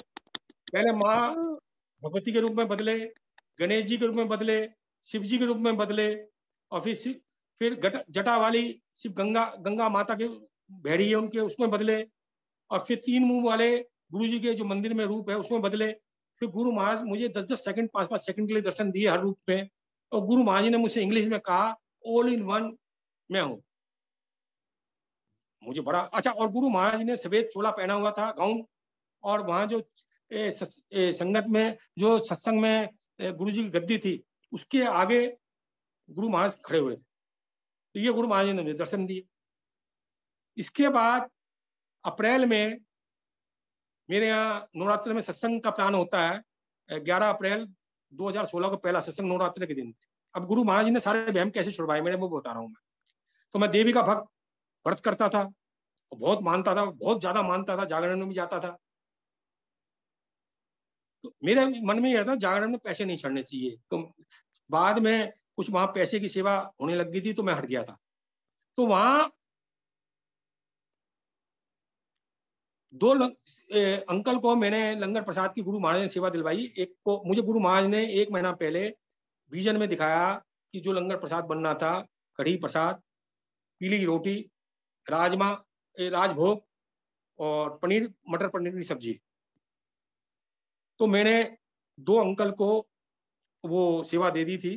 पहले माँ भगवती के रूप में बदले, गणेश जी के रूप में बदले, शिव जी के रूप में बदले, और फिर जटा वाली शिव गंगा माता के भेड़ी है उनके, उसमें बदले, और फिर 3 मुंह वाले गुरु जी के जो मंदिर में रूप है उसमें बदले। फिर गुरु महाराज मुझे 10-10 सेकंड 5-5 सेकंड के लिए दर्शन दिए हर रूप में, और गुरु महाराज ने मुझसे इंग्लिश में कहा, ऑल इन वन मैं हूँ। मुझे बड़ा अच्छा। और गुरु महाराज ने सफेद चोला पहना हुआ था, गाउन, और वहां जो संगत में जो सत्संग में गुरु जी की गद्दी थी, उसके आगे गुरु महाराज खड़े हुए थे। तो ये गुरु महाराज ने मुझे दर्शन दिए। इसके बाद अप्रैल में मेरे यहाँ नवरात्र में सत्संग का प्लान होता है, 11 अप्रैल 2016 को पहला सत्संग नवरात्र के दिन। अब गुरु महाराज ने सारे वहम कैसे छुड़वाए मेरे, वो बता रहा हूँ मैं। तो मैं देवी का भक्त, व्रत करता था, बहुत मानता था, बहुत ज्यादा मानता था, जागरण में भी जाता था। तो मेरे मन में यह रहता जागरण में पैसे नहीं चढ़ने चाहिए। तो बाद में कुछ वहां पैसे की सेवा होने लग गई थी, तो मैं हट गया था। तो वहां अंकल को मैंने लंगर प्रसाद की गुरु महाराज ने सेवा दिलवाई। एक को मुझे गुरु महाराज ने 1 महीना पहले विजन में दिखाया कि जो लंगर प्रसाद बनना था, कढ़ी प्रसाद, पीली रोटी, राजमा, राजभोग और पनीर, मटर पनीर की सब्जी। तो मैंने 2 अंकल को वो सेवा दे दी थी।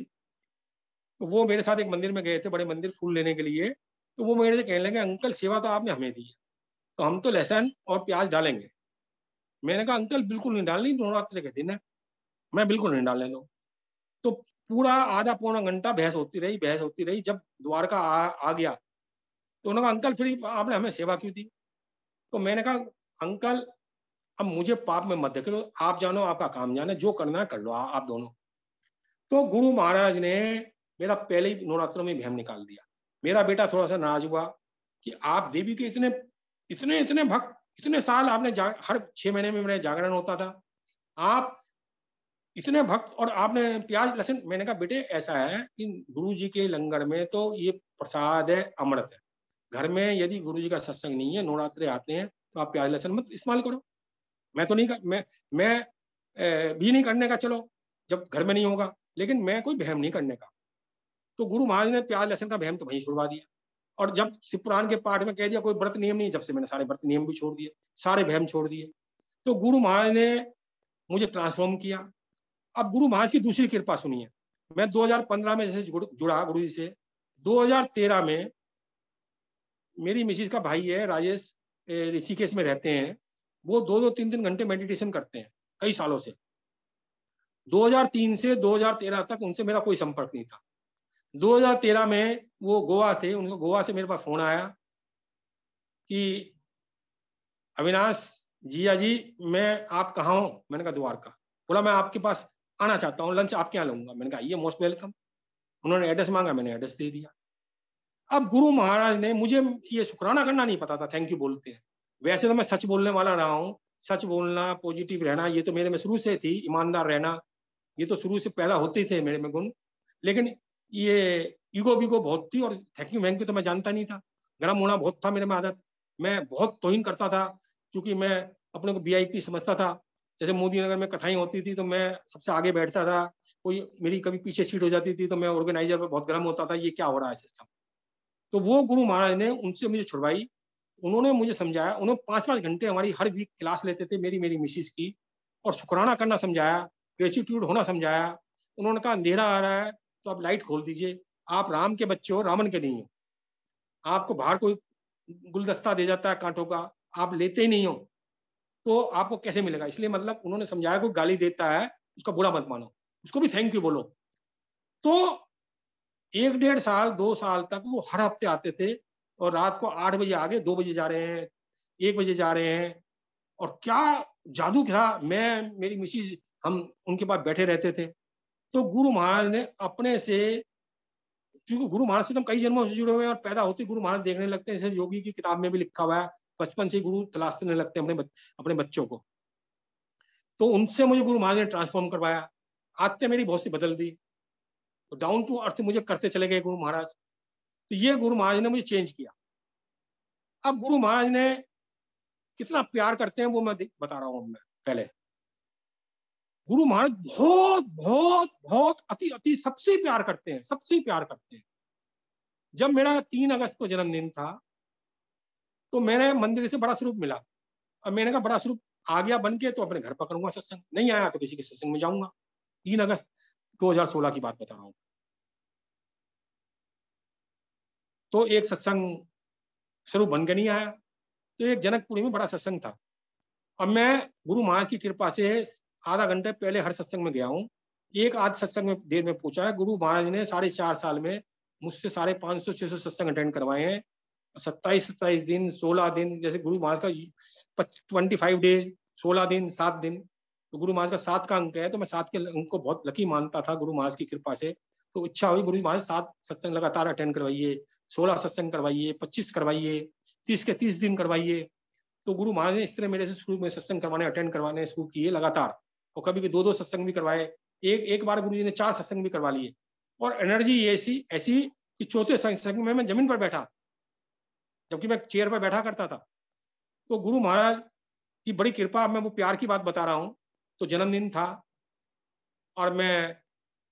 तो वो मेरे साथ एक मंदिर में गए थे, बड़े मंदिर, फूल लेने के लिए। तो वो मेरे से कहने लगे, अंकल सेवा तो आपने हमें दी है, तो हम तो लहसुन और प्याज डालेंगे। मैंने कहा अंकल बिल्कुल नहीं डालनी, नवरात्रि के दिन है, मैं बिल्कुल नहीं डालने दो। तो पूरा आधा पौना घंटा बहस होती रही, बहस होती रही। जब द्वारका आ गया तो उन्होंने कहा अंकल फिर आपने हमें सेवा क्यों दी? तो मैंने कहा अंकल अब मुझे पाप में मत देख लो, आप जानो, आपका काम जाने, जो करना है कर लो आप दोनों। तो गुरु महाराज ने मेरा पहले ही नवरात्रों में भ्रम निकाल दिया। मेरा बेटा थोड़ा सा नाराज हुआ कि आप देवी के इतने इतने इतने भक्त, इतने साल आपने हर 6 महीने में मेरा जागरण होता था, आप इतने भक्त और आपने प्याज लहसुन। मैंने कहा बेटे ऐसा है कि गुरु जी के लंगर में तो ये प्रसाद है, अमृत है। घर में यदि गुरु जी का सत्संग नहीं है, नवरात्रे आते हैं, तो आप प्याज लहसुन मत इस्तेमाल करो। मैं तो नहीं कर, मैं भी नहीं करने का, चलो जब घर में नहीं होगा, लेकिन मैं कोई बहम नहीं करने का। तो गुरु महाराज ने प्याज लहसुन का बहम तो वहीं छुड़वा दिया। और जब शिव पुराण के पाठ में कह दिया कोई व्रत नियम नहीं, जब से मैंने सारे व्रत नियम भी छोड़ दिए, सारे बहम छोड़ दिए। तो गुरु महाराज ने मुझे ट्रांसफॉर्म किया। अब गुरु महाराज की दूसरी कृपा सुनिए। मैं 2015 में जैसे जुड़ा गुरु जी से, 2013 में मेरी मिसिस का भाई है राजेश, ऋषिकेश में रहते हैं। वो 2-2 3-3 घंटे मेडिटेशन करते हैं कई सालों से। 2003 से 2013 तक उनसे मेरा कोई संपर्क नहीं था। 2013 में वो गोवा थे, उनको गोवा से मेरे पास फोन आया कि अविनाश जिया जी, मैं आप कहाँ हो? मैंने कहा द्वारका। बोला मैं आपके पास आना चाहता हूँ, लंच आपके यहाँ लूंगा। मैंने कहा ये मोस्ट वेलकम। उन्होंने एड्रेस मांगा, मैंने एड्रेस दे दिया। अब गुरु महाराज ने मुझे ये शुक्राना करना नहीं पता था, थैंक यू बोलते हैं। वैसे तो मैं सच बोलने वाला रहा हूँ, सच बोलना, पॉजिटिव रहना, ये तो मेरे में शुरू से थी। ईमानदार रहना, ये तो शुरू से पैदा होते थे मेरे में गुण। लेकिन ये ईगो बीगो बहुत थी, और थैंक यू तो मैं जानता नहीं था। गर्म होना बहुत था मेरे में आदत। मैं बहुत तौहीन करता था, क्योंकि मैं अपने को वीआईपी समझता था। जैसे मोदी नगर में कथाएं होती थी तो मैं सबसे आगे बैठता था। कोई मेरी कभी पीछे सीट हो जाती थी तो मैं ऑर्गेनाइजर पर बहुत गर्म होता था, ये क्या हो रहा है सिस्टम। तो वो गुरु महाराज ने उनसे मुझे छुड़वाई। उन्होंने मुझे समझाया, उन्होंने 5-5 घंटे हमारी हर वीक क्लास लेते थे, मेरी मेरी मिसिस की, और शुक्राना करना समझाया, ग्रेटिट्यूड होना समझाया। उन्होंने कहा अंधेरा आ रहा है तो आप लाइट खोल दीजिए, आप राम के बच्चे हो, रावण के नहीं हो। आपको बाहर कोई गुलदस्ता दे जाता है कांटों का, आप लेते ही नहीं हो, तो आपको कैसे मिलेगा? इसलिए मतलब उन्होंने समझाया, कोई गाली देता है उसका बुरा मत मानो, उसको भी थैंक यू बोलो। तो 1-1.5 साल 2 साल तक वो हर हफ्ते आते थे, और रात को 8 बजे आ गए, 2 बजे जा रहे हैं, 1 बजे जा रहे हैं। और क्या जादू था, मैं मेरी मिसिस हम उनके पास बैठे रहते थे। तो गुरु महाराज ने अपने से, क्योंकि गुरु महाराज से तो हम कई जन्मों से जुड़े हुए हैं, और पैदा होते गुरु महाराज देखने लगते हैं। जैसे योगी की किताब में भी लिखा हुआ है, बचपन से गुरु तलाशने लगते हैं अपने बच्चों को। तो उनसे मुझे गुरु महाराज ने ट्रांसफॉर्म करवाया, आदतें मेरी बहुत सी बदल दी, तो डाउन टू अर्थ मुझे करते चले गए गुरु महाराज। तो ये गुरु महाराज ने मुझे चेंज किया। अब गुरु महाराज ने कितना प्यार करते हैं वो मैं बता रहा हूँ। मैं पहले गुरु महाराज बहुत बहुत बहुत अति अति सबसे प्यार करते हैं, सबसे प्यार करते हैं। जब मेरा 3 अगस्त को जन्मदिन था, तो मैंने मंदिर से बड़ा स्वरूप मिला, और मैंने कहा बड़ा स्वरूप आ गया बन के तो अपने घर पकड़ूंगा सत्संग, नहीं आया तो किसी के सत्संग में जाऊंगा। 3 अगस्त 2016 की बात बता रहा हूँ। तो एक सत्संग स्वरूप बन के नहीं आया, तो एक जनकपुरी में बड़ा सत्संग था। अब मैं गुरु महाराज की कृपा से आधा घंटे पहले हर सत्संग में गया हूँ। एक आध सत्संग में देर में पूछा है। गुरु महाराज ने 4.5 साल में मुझसे 550-600 सत्संग अटेंड करवाए हैं। 27-27 दिन, 16 दिन, जैसे गुरु महाराज का 25 डेज, 16 दिन, 7 दिन। तो गुरु महाराज का 7 का अंक है, तो मैं 7 के अंक को बहुत लकी मानता था गुरु महाराज की कृपा से। तो इच्छा हुई गुरु महाराज 7 सत्संग लगातार अटेंड करवाइए, 16 सत्संग करवाइए, 25 करवाइए, 30 के 30 दिन करवाइए। तो गुरु महाराज ने इस तरह मेरे से शुरू में सत्संग करवाने, अटेंड करवाने शुरू किए लगातार। और कभी 2-2 सत्संग भी करवाए। एक बार गुरु जी ने 4 सत्संग भी करवा लिए। और एनर्जी ऐसी ऐसी कि चौथे सत्संग में मैं जमीन पर बैठा, जबकि मैं चेयर पर बैठा करता था। तो गुरु महाराज कि बड़ी कृपा, मैं वो प्यार की बात बता रहा हूँ। तो जन्मदिन था और मैं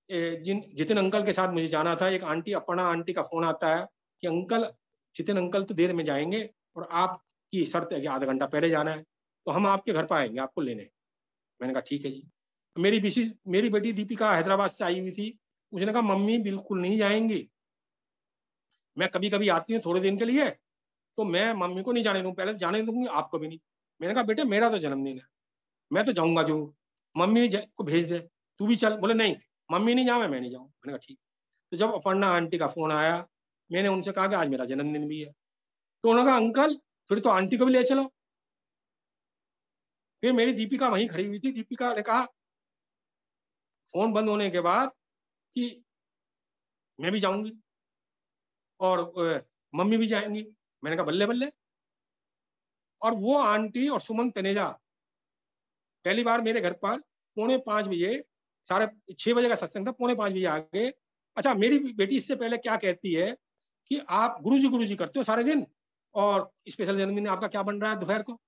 जितिन अंकल के साथ मुझे जाना था। एक आंटी, अपर्णा आंटी का फोन आता है कि अंकल, जितिन अंकल तो देर में जाएंगे और आपकी शर्त है कि आधा घंटा पहले जाना है, तो हम आपके घर पर आएंगे आपको लेने। मैंने कहा ठीक है जी। मेरी बेटी दीपिका हैदराबाद से आई हुई थी। उसने कहा मम्मी बिल्कुल नहीं जाएंगी, मैं कभी कभी आती हूँ थोड़े दिन के लिए, तो मैं मम्मी को नहीं जाने दूँ, पहले जाने दूंगी आपको भी नहीं। मैंने कहा बेटे मेरा तो जन्मदिन है, मैं तो जाऊंगा जो, मम्मी को भेज दे, तू भी चल। बोले नहीं, मम्मी नहीं जाऊँ मैं नहीं जाऊँ। मैंने कहा ठीक। तो जब अपर्णा आंटी का फोन आया, मैंने उनसे कहा कि आज मेरा जन्मदिन भी है। तो उन्होंने कहा अंकल फिर तो आंटी को भी ले चलो। फिर मेरी दीपिका वहीं खड़ी हुई थी। दीपिका ने कहा फोन बंद होने के बाद कि मैं भी जाऊंगी और मम्मी भी जाएंगी। मैंने कहा बल्ले बल्ले। और वो आंटी और सुमन तनेजा पहली बार मेरे घर पर 4:45 बजे, 6:30 का सत्संग था, 4:45 बजे आ गए। अच्छा, मेरी बेटी इससे पहले क्या कहती है कि आप गुरु जी करते हो सारे दिन, और स्पेशल जन्मदिन आपका क्या बन रहा है दोपहर को।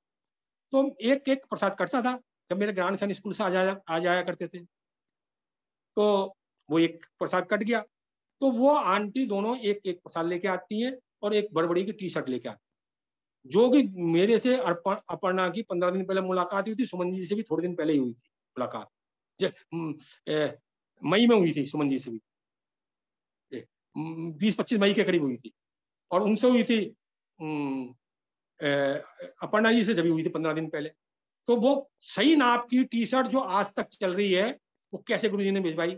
तो एक एक प्रसाद कटता था जब मेरे ग्रैंडसन स्कूल से आ जाया करते थे। तो वो एक प्रसाद कट गया, तो वो आंटी दोनों एक एक प्रसाद लेके आती हैं और एक बड़बड़ी की टी शर्ट लेके आती है, जो कि मेरे से अपर्णा की 15 दिन पहले मुलाकात हुई थी। सुमन जी से भी थोड़े दिन पहले ही हुई थी मुलाकात, मई में हुई थी सुमन जी से भी, 20-25 मई के करीब हुई थी। और उनसे हुई थी अपर्णा जी से जब हुई थी 15 दिन पहले। तो वो सही नाप की टी शर्ट जो आज तक चल रही है, वो कैसे गुरुजी ने भिजवाई,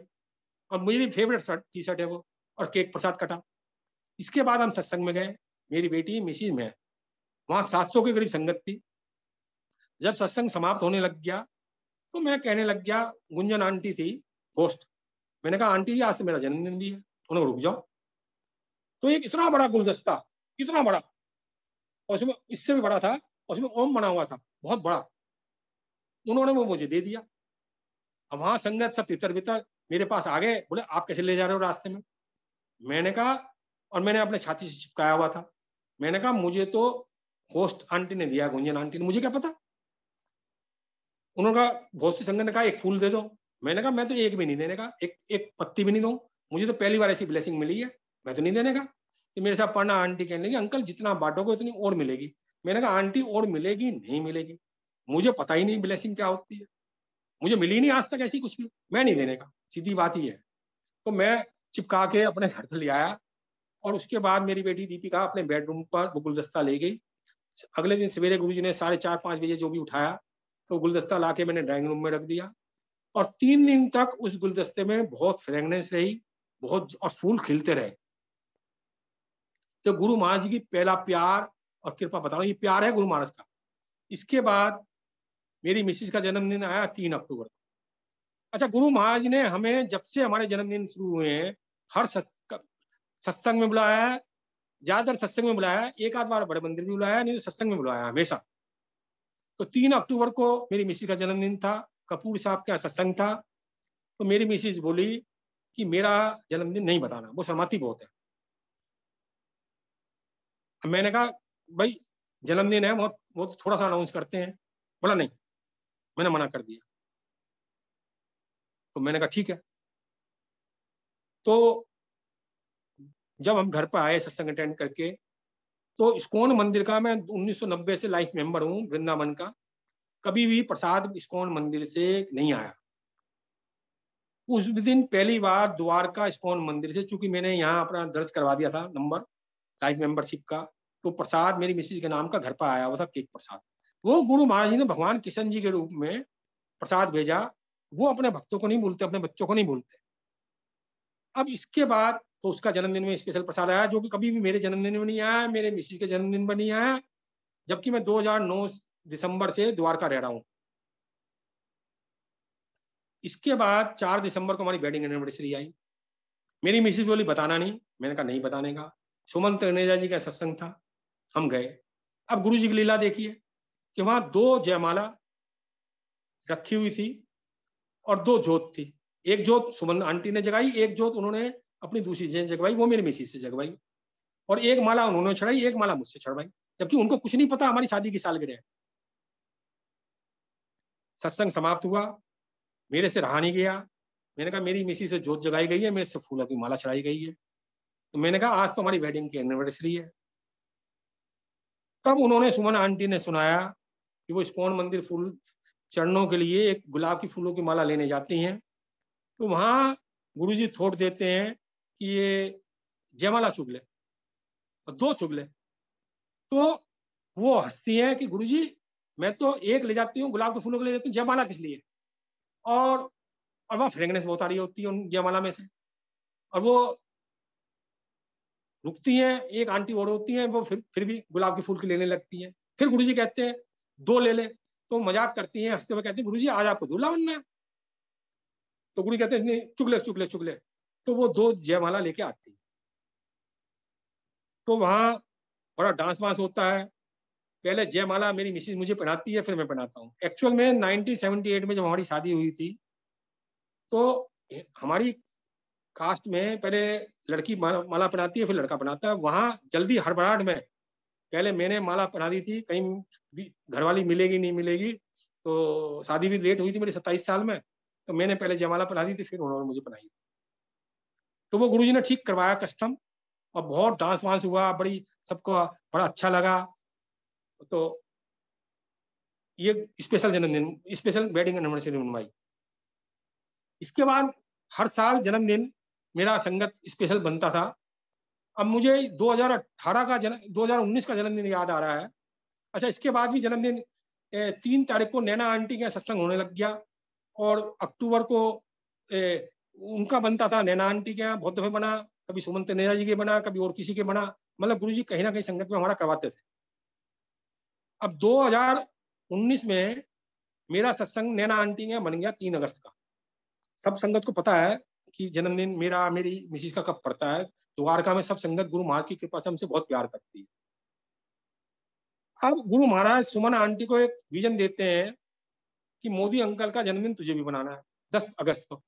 और मेरी फेवरेट टी शर्ट है वो, और केक प्रसाद कटा। इसके बाद हम सत्संग में गए, मेरी बेटी मिसिज में, वहां 700 के करीब संगत थी। जब सत्संग समाप्त होने लग गया तो मैं कहने लग गया, गुंजन आंटी थी होस्ट, मैंने कहा आंटी जी आज तो मेरा जन्मदिन भी है। उन्होंने रुक जाओ। तो एक इतना बड़ा गुलदस्ता, इतना बड़ा, और उसमें इससे भी बड़ा था, और उसमें ओम बना हुआ था बहुत बड़ा, उन्होंने वो मुझे दे दिया। अब वहां संगत सब तितर बितर मेरे पास आ गए, बोले आप कैसे ले जा रहे हो रास्ते में। मैंने कहा, और मैंने अपने छाती से चिपकाया हुआ था, मैंने कहा मुझे तो होस्ट आंटी ने दिया, गुंजन आंटी ने, मुझे क्या पता। उन्होंने कहा, बहुत सी संगत ने कहा एक फूल दे दो। मैंने कहा मैं तो एक भी नहीं देने का, एक एक पत्ती भी नहीं दूं, मुझे तो पहली बार ऐसी ब्लेसिंग मिली है, मैं तो नहीं देने का। तो मेरे साथ पढ़ना आंटी कहने लगी अंकल जितना बांटोगे उतनी और मिलेगी। मैंने कहा आंटी और मिलेगी नहीं मिलेगी, मुझे पता ही नहीं ब्लेसिंग क्या होती है, मुझे मिली नहीं आज तक ऐसी कुछ भी, मैं नहीं देने का, सीधी बात ही है। तो मैं चिपका के अपने घर पर ले आया, और उसके बाद मेरी बेटी दीपिका अपने बेडरूम पर वो गुलदस्ता ले गई। अगले दिन सवेरे गुरुजी ने 4:30-5 बजे जो भी उठाया, तो गुलदस्ता लाके मैंने ड्राइंग रूम में रख दिया, और 3 दिन तक उस गुलदस्ते में बहुत फ्रेगनेंस रही, बहुत, और फूल खिलते रहे। तो गुरु महाराज जी की पहला प्यार और कृपा बता रहा हूँ, ये प्यार है गुरु महाराज का। इसके बाद मेरी मिसिज का जन्मदिन आया 3 अक्टूबर को। अच्छा, गुरु महाराज ने हमें जब से हमारे जन्मदिन शुरू हुए हैं, हर सत्संग में बुलाया है, ज्यादातर सत्संग में बुलाया है, एक आध बार बड़े मंदिर भी बुलाया, नहीं तो सत्संग में बुलाया हमेशा। तो 3 अक्टूबर को मेरी मिसिज का जन्मदिन था, कपूर साहब का सत्संग था। तो मेरी मिसिज बोली कि मेरा जन्मदिन नहीं बताना, वो शर्माती बहुत है। मैंने कहा भाई जन्मदिन है, वो तो थोड़ा सा अनाउंस करते हैं। बोला नहीं, मैंने मना कर दिया। तो मैंने कहा ठीक है। तो जब हम घर पर आए सत्संग अटेंड करके, तो इस्कॉन मंदिर का मैं 1990 से लाइफ मेंबर हूँ वृंदावन का, कभी भी प्रसाद इस्कॉन मंदिर से नहीं आया। उस दिन पहली बार द्वारका इस्कॉन मंदिर से, चूंकि मैंने यहाँ अपना दर्ज करवा दिया था नंबर लाइफ मेंबरशिप का, तो प्रसाद मेरी मिसिज के नाम का घर पर आया हुआ था, केक प्रसाद। वो गुरु महाराज जी ने भगवान किशन जी के रूप में प्रसाद भेजा। वो अपने भक्तों को नहीं भूलते, अपने बच्चों को नहीं भूलते। अब इसके बाद तो उसका जन्मदिन में स्पेशल प्रसाद आया, जो कि कभी भी मेरे जन्मदिन में नहीं आया, मेरे मिसिज के जन्मदिन में नहीं आया, जबकि मैं 2009 दिसंबर से द्वारका रह रहा हूँ। इसके बाद 4 दिसंबर को हमारी वेडिंग एनिवर्सरी आई। मेरी मिसिज बोली बताना नहीं, मैंने कहा नहीं बताने का। सुमंत तनेजा जी का सत्संग था, हम गए। अब गुरु जी की लीला देखिए कि वहां 2 जयमाला रखी हुई थी और 2 जोत थी। एक जोत सुमन आंटी ने जगाई, एक जोत उन्होंने अपनी दूसरी जन जगवाई, वो मेरी मिसिज से जगवाई, और एक माला उन्होंने चढ़ाई, एक माला मुझसे चढ़वाई, जबकि उनको कुछ नहीं पता हमारी शादी की सालगिरह है। सत्संग समाप्त हुआ, मेरे से रहा नहीं गया। मैंने कहा मेरी मिसी से जोत जगाई गई है, मेरे से फूलों की माला चढ़ाई गई है। तो मैंने कहा आज तो हमारी वेडिंग की एनिवर्सरी है। तब उन्होंने, सुमन आंटी ने सुनाया कि वो इस्कॉन मंदिर फूल चढ़नों के लिए एक गुलाब की फूलों की माला लेने जाती हैं। तो वहां गुरुजी थोट देते हैं कि ये जयमाला चुग ले, और 2 चुग ले। तो वो हंसती हैं कि गुरुजी मैं तो एक ले जाती हूँ, गुलाब के फूलों के ले जाती हूँ, जयमाला किस लिए? और और वहाँ फ्रेगनेंस बहुत आ रही होती है उन जयमाला में से। और वो रुकती हैं, एक आंटी और होती हैं, वो फिर भी गुलाब के फूल की लेने लगती हैं। फिर गुरुजी कहते हैं 2 ले ले। तो मजाक करती हैं, हंसते हुए कहती हैं गुरुजी आज आपको दूल्हा बनना है। तो गुरु कहते हैं नहीं, चुग ले चुग ले चुग ले। तो वो 2 जयमाला लेके आती है। तो वहाँ बड़ा डांस वांस होता है। पहले जयमाला मेरी मिसेज मुझे पहनाती है, फिर मैं पहनाता हूँ। एक्चुअल में 1978 में जब हमारी शादी हुई थी, तो हमारी कास्ट में पहले लड़की माला पहनाती है, फिर लड़का पहनाता है। वहां जल्दी हड़बड़ाहट में पहले मैंने माला पहना दी थी, कहीं भी घरवाली मिलेगी नहीं मिलेगी। तो शादी भी लेट हुई थी मेरी 27 साल में, तो मैंने पहले जयमाला पहना दी थी, फिर उन्होंने मुझे पहनाई। तो वो गुरुजी ने ठीक करवाया कस्टम, और बहुत डांस वांस हुआ, बड़ी सबको बड़ा अच्छा लगा। तो ये स्पेशल जन्मदिन, स्पेशल वेडिंग एनिवर्सरी मनवाई। इसके बाद हर साल जन्मदिन मेरा संगत स्पेशल बनता था। अब मुझे 2018 का 2019 का जन्मदिन याद आ रहा है। अच्छा, इसके बाद भी जन्मदिन 3 तारीख को नैना आंटी का सत्संग होने लग गया, और अक्टूबर को उनका बनता था, नैना आंटी के यहाँ बहुत दफे बना, कभी सुमंत नेजा जी के बना, कभी और किसी के बना। मतलब गुरु जी कहीं ना कहीं संगत में हमारा करवाते थे। अब 2019 में मेरा सत्संग नैना आंटी के यहाँ बन गया 3 अगस्त का। सब संगत को पता है कि जन्मदिन मेरा मेरी मिसिस का कब पड़ता है। द्वारका में सब संगत गुरु महाराज की कृपा से हमसे बहुत प्यार करती है। अब गुरु महाराज सुमन आंटी को एक विजन देते हैं कि मोदी अंकल का जन्मदिन तुझे भी मनाना है 10 अगस्त को।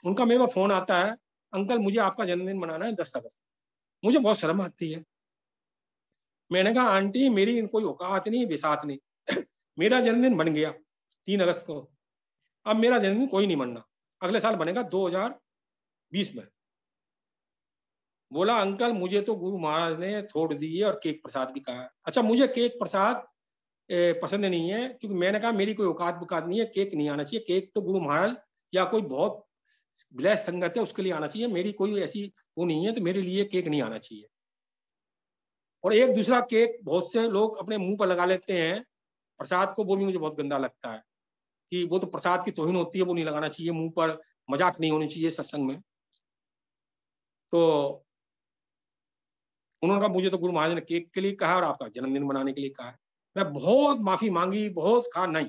उनका मेरे को फोन आता है, अंकल मुझे आपका जन्मदिन मनाना है 10 अगस्त। मुझे बहुत शर्म आती है। मैंने कहा आंटी मेरी कोई औकात नहीं, बिसात नहीं। मेरा जन्मदिन बन गया 3 अगस्त को। अब मेरा जन्मदिन कोई नहीं मनना, अगले साल बनेगा 2020 में। बोला अंकल मुझे तो गुरु महाराज ने छोड़ दी है और केक प्रसाद भी कहा। अच्छा, मुझे केक प्रसाद पसंद नहीं है, क्योंकि मैंने कहा मेरी कोई औकात बुकात नहीं है, केक नहीं आना चाहिए। केक तो गुरु महाराज या कोई बहुत ब्लेस संगत है उसके लिए आना चाहिए, मेरी कोई ऐसी वो नहीं है, तो मेरे लिए केक नहीं आना चाहिए। और एक दूसरा केक बहुत से लोग अपने मुंह पर लगा लेते हैं प्रसाद को, वो भी मुझे बहुत गंदा लगता है कि वो तो प्रसाद की तौहीन होती है, वो नहीं लगाना चाहिए मुंह पर, मजाक नहीं होनी चाहिए सत्संग में। तो उन्होंने कहा मुझे तो गुरु महाराज ने केक के लिए कहा और आपका जन्मदिन मनाने के लिए कहा है। मैं बहुत माफी मांगी, बहुत कहा नहीं।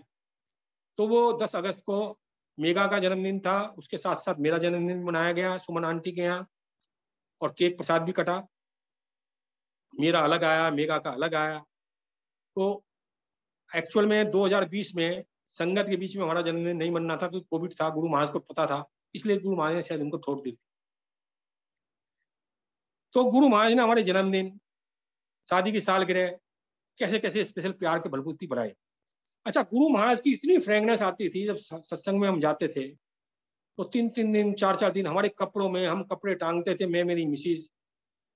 तो वो 10 अगस्त को मेगा का जन्मदिन था, उसके साथ साथ मेरा जन्मदिन मनाया गया सुमन आंटी के यहाँ, और केक प्रसाद भी कटा। मेरा अलग आया, मेगा का अलग आया। तो एक्चुअल में 2020 में संगत के बीच में हमारा जन्मदिन नहीं मनना था, क्योंकि कोविड था, गुरु महाराज को पता था, इसलिए गुरु महाराज ने शायद उनको छोड़ दी थी। तो गुरु महाराज ने हमारे जन्मदिन, शादी की सालगिरह, कैसे कैसे स्पेशल प्यार के बलबूती बढ़ाए। अच्छा, गुरु महाराज की इतनी फ्रेगनेंस आती थी जब सत्संग में हम जाते थे, तो 3-3 दिन 4-4 दिन हमारे कपड़ों में हम कपड़े टांगते थे, मैं मेरी मिसिज।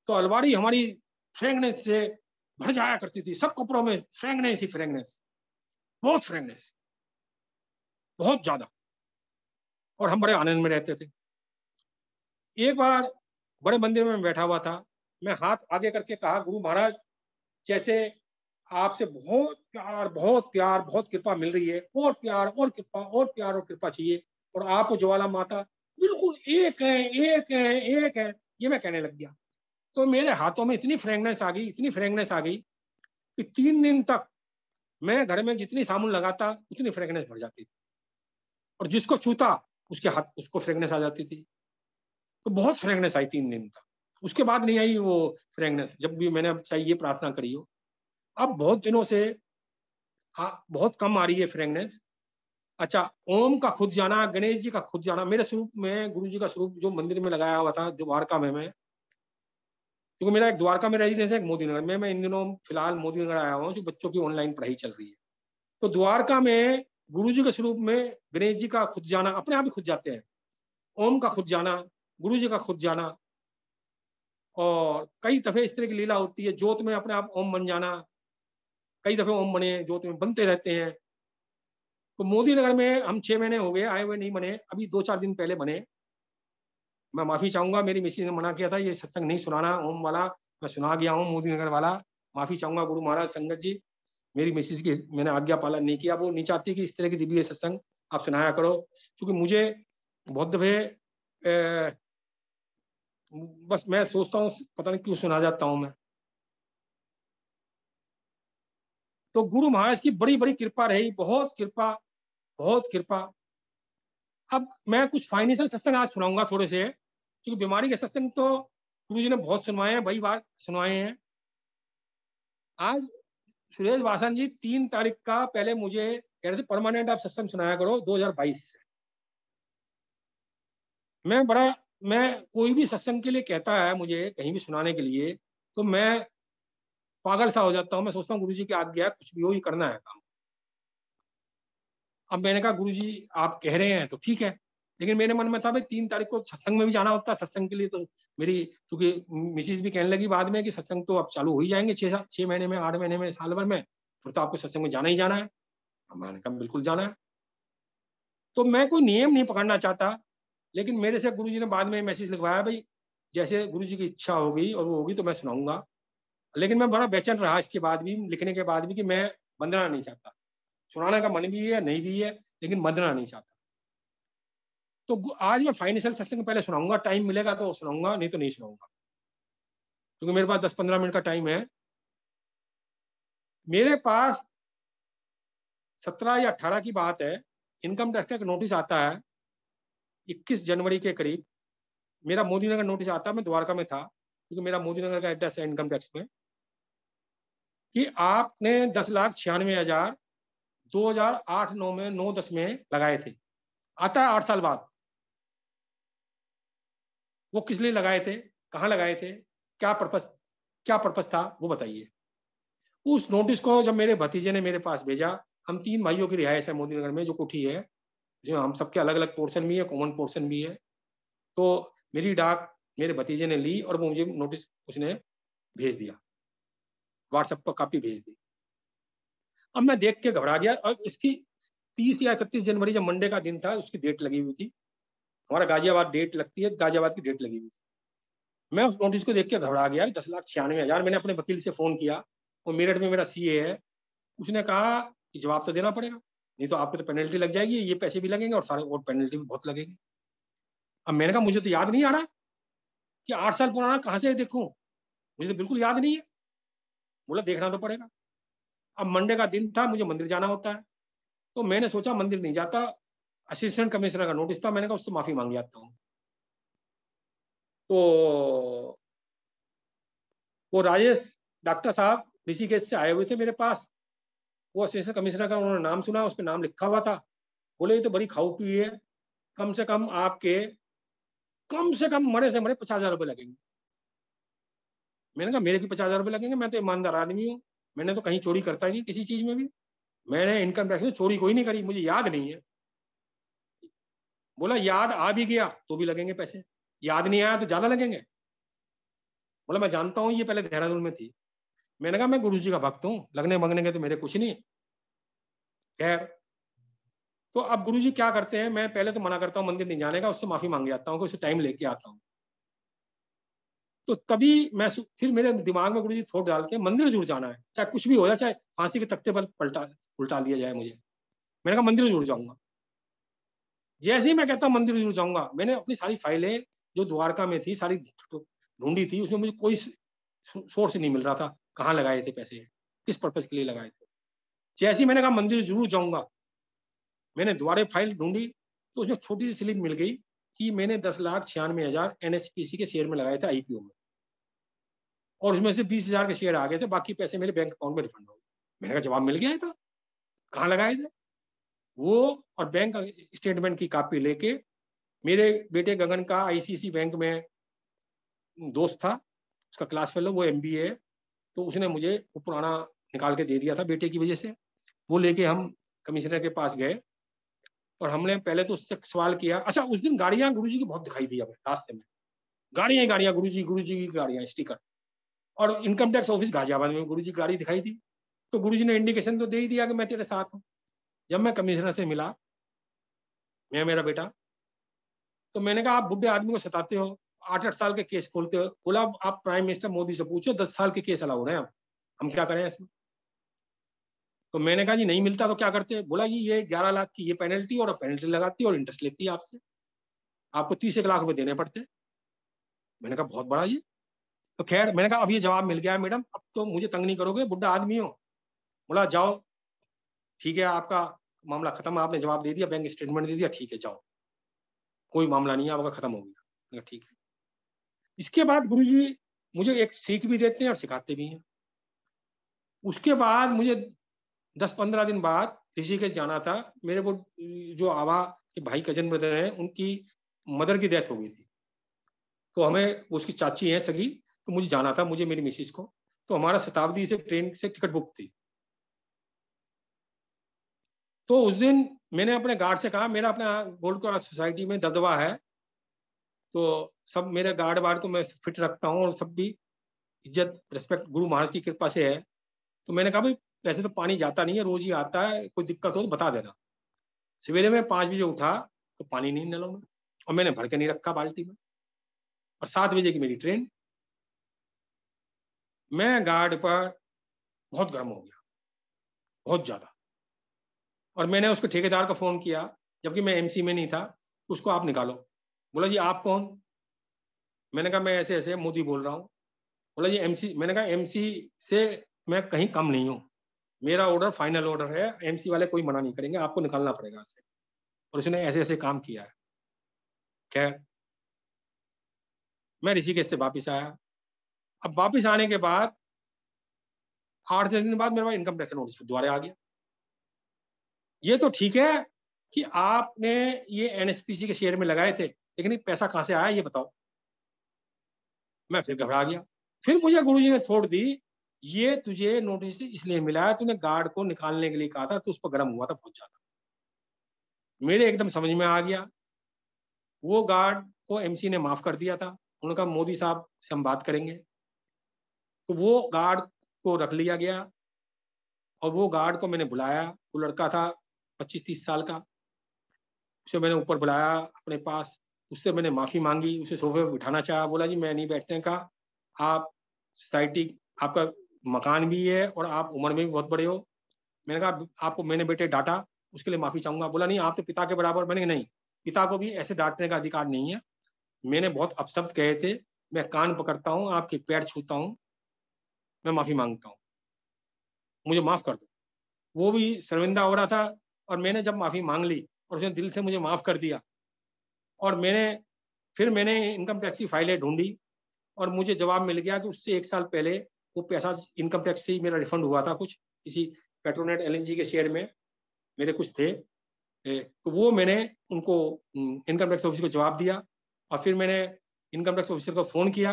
तो अलमारी हमारी फ्रेगनेंस से भर जाया करती थी, सब कपड़ों में फ्रेगनेंस ही फ्रेगनेंस, बहुत फ्रेगनेंस, बहुत ज्यादा। और हम बड़े आनंद में रहते थे। एक बार बड़े मंदिर में बैठा हुआ था, मैं हाथ आगे करके कहा गुरु महाराज जैसे आपसे बहुत प्यार बहुत प्यार बहुत कृपा मिल रही है, और प्यार और कृपा और प्यार और कृपा चाहिए, और आप ज्वाला माता बिल्कुल एक है एक है एक है, ये मैं कहने लग गया। तो मेरे हाथों में इतनी फ्रेगनेंस आ गई, इतनी फ्रेगनेंस आ गई कि 3 दिन तक मैं घर में जितनी साबुन लगाता उतनी फ्रेगनेंस भर जाती थी, और जिसको छूता उसके हाथ उसको फ्रेगनेंस आ जाती थी। तो बहुत फ्रेगनेंस आई 3 दिन तक। उसके बाद नहीं आई वो फ्रेगनेंस, जब भी मैंने चाहिए प्रार्थना करी हो। अब बहुत दिनों से बहुत कम आ रही है फ्रेगनेंस। अच्छा, ओम का खुद जाना, गणेश जी का खुद जाना, मेरे स्वरूप में गुरु जी का स्वरूप जो मंदिर में लगाया हुआ था द्वारका में, मैं क्योंकि मेरा एक द्वारका में रेजिडेंस है, एक मोदी नगर में। मैं इन दिनों फिलहाल मोदी नगर आया हुआ हूँ, जो बच्चों की ऑनलाइन पढ़ाई चल रही है। तो द्वारका में गुरु जी के स्वरूप में गणेश जी का खुद जाना, अपने आप ही खुद जाते हैं, ओम का खुद जाना, गुरु जी का खुद जाना, और कई दफे इस तरह की लीला होती है, ज्योत में अपने आप ओम बन जाना, कई दफे ओम बने, ज्योत में बनते रहते हैं। तो मोदी नगर में हम 6 महीने हो गए आए हुए, नहीं बने, अभी 2-4 दिन पहले बने। मैं माफी चाहूंगा, मेरी मिसेज ने मना किया था ये सत्संग नहीं सुनाना ओम वाला, मैं सुना गया हूँ मोदी नगर वाला। माफी चाहूंगा गुरु महाराज, संगत जी, मेरी मिसेज की मैंने आज्ञा पालन नहीं किया। वो नहीं चाहती कि इस तरह की दिव्य सत्संग आप सुनाया करो, क्योंकि मुझे बहुत दफे बस मैं सोचता हूँ पता नहीं क्यों सुना जाता हूँ मैं। तो गुरु महाराज की बड़ी बड़ी कृपा रही, बहुत कृपा, बहुत कृपा। अब मैं कुछ फाइनेंशियल सत्संग आज सुनाऊंगा थोड़े से, क्योंकि बीमारी के सत्संग तो गुरु जी ने बहुत सुनवाए हैं, वही बात सुनवाए हैं। आज सुरेश वासन जी 3 तारीख का पहले मुझे कह रहे थे परमानेंट आप सत्संग सुनाया करो 2022 से। मैं कोई भी सत्संग के लिए कहता है मुझे कहीं भी सुनाने के लिए, तो मैं पागल सा हो जाता हूँ। मैं सोचता हूँ गुरु जी की आज्ञा है, कुछ भी हो, ही करना है काम। अब मैंने कहा गुरु जी आप कह रहे हैं तो ठीक है, लेकिन मेरे मन में था भाई 3 तारीख को सत्संग में भी जाना होता है। सत्संग के लिए तो मेरी, क्योंकि मिसिज भी कहने लगी बाद में कि सत्संग तो अब चालू हो ही जाएंगे 6 महीने में, 8 महीने में, साल भर में, फिर तो आपको सत्संग में जाना ही जाना है। मैंने कहा बिल्कुल जाना है। तो मैं कोई नियम नहीं पकड़ना चाहता, लेकिन मेरे से गुरु जी ने बाद में मैसेज लिखवाया, भाई जैसे गुरु जी की इच्छा होगी और वो होगी तो मैं सुनाऊंगा। लेकिन मैं बड़ा बेचैन रहा इसके बाद भी, लिखने के बाद भी, कि मैं बंधना नहीं चाहता। सुनाने का मन भी है, नहीं भी है, लेकिन बंधना नहीं चाहता। तो आज मैं फाइनेंशियल सत्संग पहले सुनाऊंगा, टाइम मिलेगा तो सुनाऊंगा, नहीं तो नहीं सुनाऊंगा, क्योंकि मेरे पास 10-15 मिनट का टाइम है। मेरे पास 17 या 18 की बात है, इनकम टैक्स का नोटिस आता है 21 जनवरी के करीब। मेरा मोदी नगर नोटिस आता है, मैं द्वारका में था, क्योंकि मेरा मोदी नगर का एड्रेस है इनकम टैक्स में, कि आपने 10,96,000 2008-9 में 9-10 में लगाए थे। आता है 8 साल बाद। वो किस लिए लगाए थे, कहाँ लगाए थे, क्या पर्पस था, वो बताइए। उस नोटिस को जब मेरे भतीजे ने मेरे पास भेजा, हम 3 भाइयों की रिहायश है मोदी नगर में, जो कोठी है, जो हम सबके अलग अलग पोर्शन भी है, कॉमन पोर्शन भी है। तो मेरी डाक मेरे भतीजे ने ली और वो मुझे नोटिस उसने भेज दिया, व्हाट्सएप पर कॉपी भेज दी। अब मैं देख के घबरा गया, और इसकी 30 या 31 जनवरी जब मंडे का दिन था, उसकी डेट लगी हुई थी। हमारा गाजियाबाद डेट लगती है, गाजियाबाद की डेट लगी हुई थी। मैं उस नोटिस को देख के घबरा गया, 10,96,000। मैंने अपने वकील से फोन किया, वो मेरठ में मेरा सीए है, उसने कहा कि जवाब तो देना पड़ेगा, नहीं तो आपको तो पेनल्टी लग जाएगी, ये पैसे भी लगेंगे और सारे और पेनल्टी भी बहुत लगेगी। अब मैंने कहा मुझे तो याद नहीं आ रहा कि 8 साल पुराना कहाँ से देखूं, मुझे तो बिल्कुल याद नहीं है। बोला देखना तो पड़ेगा। अब मंडे का दिन था, मुझे मंदिर जाना होता है, तो मैंने सोचा मंदिर नहीं जाता। असिस्टेंट कमिश्नर का नोटिस था, मैंने कहा उससे माफी मांग जाता हूँ। तो वो राजेश डॉक्टर साहब ऋषिकेश से आए हुए थे मेरे पास। वो असिस्टेंट कमिश्नर का उन्होंने नाम सुना, उस पर नाम लिखा हुआ था। बोले ये तो बड़ी खाऊ पी है, कम से कम आपके, कम से कम मरे से मरे 50,000 रुपये लगेंगे। मैंने कहा मेरे की 50,000 रुपये लगेंगे, मैं तो ईमानदार आदमी हूँ, मैंने तो कहीं चोरी करता ही नहीं किसी चीज में भी, मैंने इनकम टैक्स में चोरी कोई नहीं करी, मुझे याद नहीं है। बोला याद आ भी गया तो भी लगेंगे पैसे, याद नहीं आया तो ज्यादा लगेंगे। बोला मैं जानता हूँ ये पहले देहरादून में थी। मैंने कहा मैं गुरु जी का भक्त हूँ, लगने मंगने के तो मेरे कुछ नहीं। खैर, तो अब गुरु जी क्या करते हैं, मैं पहले तो मना करता हूँ मंदिर नहीं जाने का, उससे माफी मांग जाता हूँ कि उससे टाइम लेके आता हूँ। तो तभी मैं फिर मेरे दिमाग में गुरु जी थोट डालते हैं मंदिर जरूर जाना है, चाहे कुछ भी हो जाए, चाहे फांसी के तख्ते पर पलटा उल्टा दिया जाए मुझे। मैंने कहा मंदिर जरूर जाऊंगा। जैसे ही मैं कहता हूँ मंदिर जरूर जाऊंगा, मैंने अपनी सारी फाइलें जो द्वारका में थी सारी ढूंढी थी, उसमें मुझे कोई सोर्स नहीं मिल रहा था कहाँ लगाए थे पैसे, किस पर्पज के लिए लगाए थे। जैसे ही मैंने कहा मंदिर जरूर जाऊंगा, मैंने दोबारा फाइल ढूंढी, तो उसमें छोटी सी स्लिप मिल गई कि मैंने 10,96,000 एनएचपीसी के शेयर में लगाए थे आईपीओ में, और उसमें से 20,000 के शेयर आ गए थे, बाकी पैसे मेरे बैंक अकाउंट में रिफंड हो गए। मैंने कहा जवाब मिल गया था, कहाँ लगाए थे वो। और बैंक स्टेटमेंट की कॉपी लेके, मेरे बेटे गगन का आईसीसी बैंक में दोस्त था, उसका क्लास फेलो, वो एमबीए है, तो उसने मुझे वो पुराना निकाल के दे दिया था बेटे की वजह से। वो लेके हम कमिश्नर के पास गए और हमने पहले तो उससे सवाल किया। अच्छा, उस दिन गाड़ियां गुरुजी की बहुत दिखाई दी हमें रास्ते में, गाड़ियां गाड़ियां गुरुजी की गाड़ियां, स्टिकर। और इनकम टैक्स ऑफिस गाजियाबाद में गुरुजी की गाड़ी दिखाई दी। तो गुरुजी ने इंडिकेशन तो दे ही दिया कि मैं तेरे साथ हूँ। जब मैं कमिश्नर से मिला, मैं मेरा बेटा, तो मैंने कहा आप बुढ़े आदमी को सताते हो, 8-8 साल के केस खोलते हो। बोला आप प्राइम मिनिस्टर मोदी से पूछो, 10 साल के केस अलाउ हो रहे हैं, हम क्या करें इसमें। तो मैंने कहा जी नहीं मिलता तो क्या करते हैं। बोला जी ये 11 लाख की ये पेनल्टी, और पेनल्टी लगाती है और इंटरेस्ट लेती है आपसे, आपको 30 लाख रुपए देने पड़ते हैं। मैंने कहा बहुत बड़ा जी। तो खैर मैंने कहा अब ये जवाब मिल गया है मैडम, अब तो मुझे तंग नहीं करोगे, बुढ़ा आदमी हो। बोला जाओ, ठीक है आपका मामला खत्म, आपने जवाब दे दिया, बैंक स्टेटमेंट दे दिया, ठीक है जाओ, कोई मामला नहीं है आपका, खत्म हो गया। मैंने कहा ठीक है। इसके बाद गुरुजी मुझे एक सीख भी देते हैं और सिखाते भी हैं। उसके बाद मुझे 10-15 दिन बाद ऋषिकेश जाना था। मेरे वो जो आवा के भाई कजन ब्रदर हैं, उनकी मदर की डेथ हो गई थी, तो हमें उसकी चाची है सगी, तो मुझे जाना था, मुझे मेरी मिसिस को। तो हमारा शताब्दी से ट्रेन से टिकट बुक थी। तो उस दिन मैंने अपने गार्ड से कहा मेरा अपना गोल्ड क्रॉस सोसाइटी में दबदबा है, तो सब मेरे गार्ड वार्ड को मैं फिट रखता हूँ, और सब भी इज्जत रिस्पेक्ट गुरु महाराज की कृपा से है। तो मैंने कहा भाई वैसे तो पानी जाता नहीं है, रोज ही आता है, कोई दिक्कत हो तो बता देना। सवेरे में 5 बजे उठा तो पानी नहीं नलों में, और मैंने भर के नहीं रखा बाल्टी में, और 7 बजे की मेरी ट्रेन। मैं गार्ड पर बहुत गर्म हो गया, बहुत ज्यादा। और मैंने उसके ठेकेदार को फोन किया, जबकि मैं एमसी में नहीं था, उसको आप निकालो। बोला जी आप कौन। मैंने कहा मैं ऐसे ऐसे मोदी बोल रहा हूँ। बोला जी एमसी। मैंने कहा एमसी से मैं कहीं कम नहीं हूँ, मेरा ऑर्डर फाइनल ऑर्डर है, एमसी वाले कोई मना नहीं करेंगे, आपको निकालना पड़ेगा इससे। और उसने ऐसे ऐसे काम किया है। खैर मैं ऋषिकेश से वापिस आया। अब वापिस आने के बाद 8-10 दिन बाद मेरे पास इनकम टैक्स नोटिस दोबारा आ गया। ये तो ठीक है कि आपने ये एनएसपीसी के शेयर में लगाए थे, लेकिन ये पैसा कहां से आया ये बताओ। मैं फिर घबरा गया। फिर मुझे गुरुजी ने छोड़ दी, ये तुझे नोटिस इसलिए मिला है, तूने गार्ड को निकालने के लिए कहा था, तो उस पर गर्म हुआ था बहुत ज्यादा। मेरे एकदम समझ में आ गया। वो गार्ड को एमसी ने माफ कर दिया था, उन्होंने कहा मोदी साहब से हम बात करेंगे। तो वो गार्ड को रख लिया गया, और वो गार्ड को मैंने बुलाया। वो लड़का था 25-30 साल का। उसे मैंने ऊपर बुलाया अपने पास, उससे मैंने माफी मांगी, उसे सोफे पर बिठाना चाहा। बोला जी मैं नहीं बैठने का, आप सोसाइटी, आपका मकान भी है और आप उम्र में भी बहुत बड़े हो। मैंने कहा आपको मैंने बेटे डांटा, उसके लिए माफी चाहूंगा। बोला नहीं आप तो पिता के बराबर। मैंने नहीं, पिता को भी ऐसे डांटने का अधिकार नहीं है, मैंने बहुत अपशब्द कहे थे, मैं कान पकड़ता हूँ, आपके पैर छूता हूँ, मैं माफी मांगता हूँ, मुझे माफ कर दो। वो भी शर्मिंदा हो रहा था, और मैंने जब माफी मांग ली और उसने दिल से मुझे माफ कर दिया, और मैंने इनकम टैक्स की फाइलें ढूंढी, और मुझे जवाब मिल गया कि उससे 1 साल पहले वो पैसा इनकम टैक्स से ही मेरा रिफंड हुआ था, कुछ किसी पेट्रोनेट एलएनजी के शेयर में मेरे कुछ थे। तो वो मैंने उनको इनकम टैक्स ऑफिसर को जवाब दिया। और फिर मैंने इनकम टैक्स ऑफिसर को फोन किया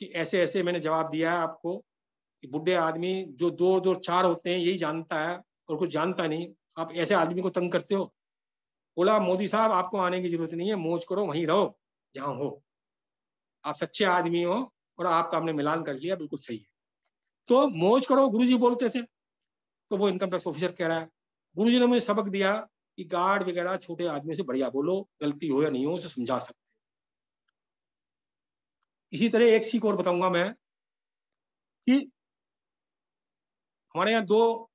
कि ऐसे ऐसे मैंने जवाब दिया है आपको, कि बुढ़े आदमी जो 2-2 4 होते हैं यही जानता है और कुछ जानता नहीं, आप ऐसे आदमी को तंग करते हो। बोला मोदी साहब आपको आने की जरूरत नहीं है, मौज करो, वहीं रहो जहां हो, आप सच्चे आदमी हो, और आपका हमने मिलान कर लिया, बिल्कुल सही है, तो मौज करो, गुरुजी बोलते थे। तो वो इनकम टैक्स ऑफिसर कह रहा है गुरुजी ने मुझे सबक दिया कि गार्ड वगैरह छोटे आदमी से बढ़िया बोलो, गलती हो या नहीं हो उसे समझा सकते। इसी तरह एक सीख और बताऊंगा मैं, कि हमारे यहाँ 2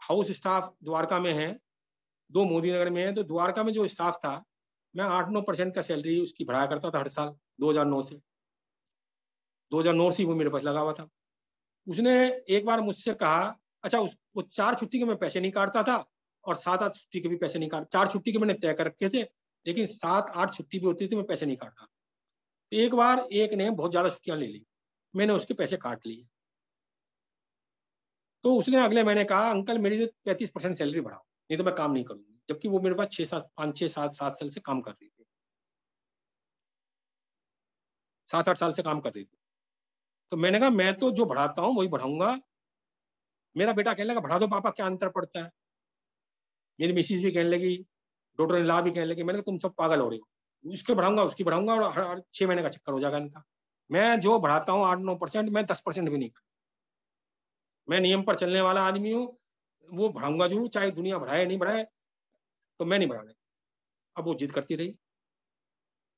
हाउस स्टाफ द्वारका में है, 2 मोदी नगर में है। तो द्वारका में जो स्टाफ था, मैं 8-9% का सैलरी उसकी बढ़ाया करता था हर साल, 2009 से। 2009 से वो मेरे पास लगा हुआ था। उसने एक बार मुझसे कहा, अच्छा वो 4 छुट्टी के मैं पैसे नहीं काटता था, और 7-8 छुट्टी के भी पैसे नहीं काट, 4 छुट्टी के मैंने तय कर रखे थे, लेकिन 7-8 छुट्टी भी होती थी मैं पैसे नहीं काटता। तो एक बार एक ने बहुत ज्यादा छुट्टियां ले ली, मैंने उसके पैसे काट लिए। तो उसने अगले महीने कहा अंकल मेरी 35% सैलरी बढ़ाओ, नहीं तो मैं काम नहीं करूंगी, जबकि वो मेरे पास 6-7 से काम कर रही थी, 7-8 साल से काम कर रही थी। तो मैंने कहा मैं तो जो बढ़ाता हूँ वही बढ़ाऊंगा। मेरा बेटा कहने लगा बढ़ा दो पापा, क्या अंतर पड़ता है। मेरी मिसिज भी कहने लगी, डॉटर इन लॉ भी कहने लगी। मैंने कहा तुम सब पागल हो रहे हो, इसके बढ़ाऊंगा उसकी बढ़ाऊंगा, और हर 6 महीने का चक्कर हो जाएगा इनका। मैं जो बढ़ाता हूँ 8-9%, मैं 10% भी नहीं करता। मैं नियम पर चलने वाला आदमी हूँ, वो बढ़ाऊंगा जरूर, चाहे दुनिया बढ़ाए नहीं बढ़ाए, तो मैं नहीं बढ़ाने। अब वो जिद करती रही।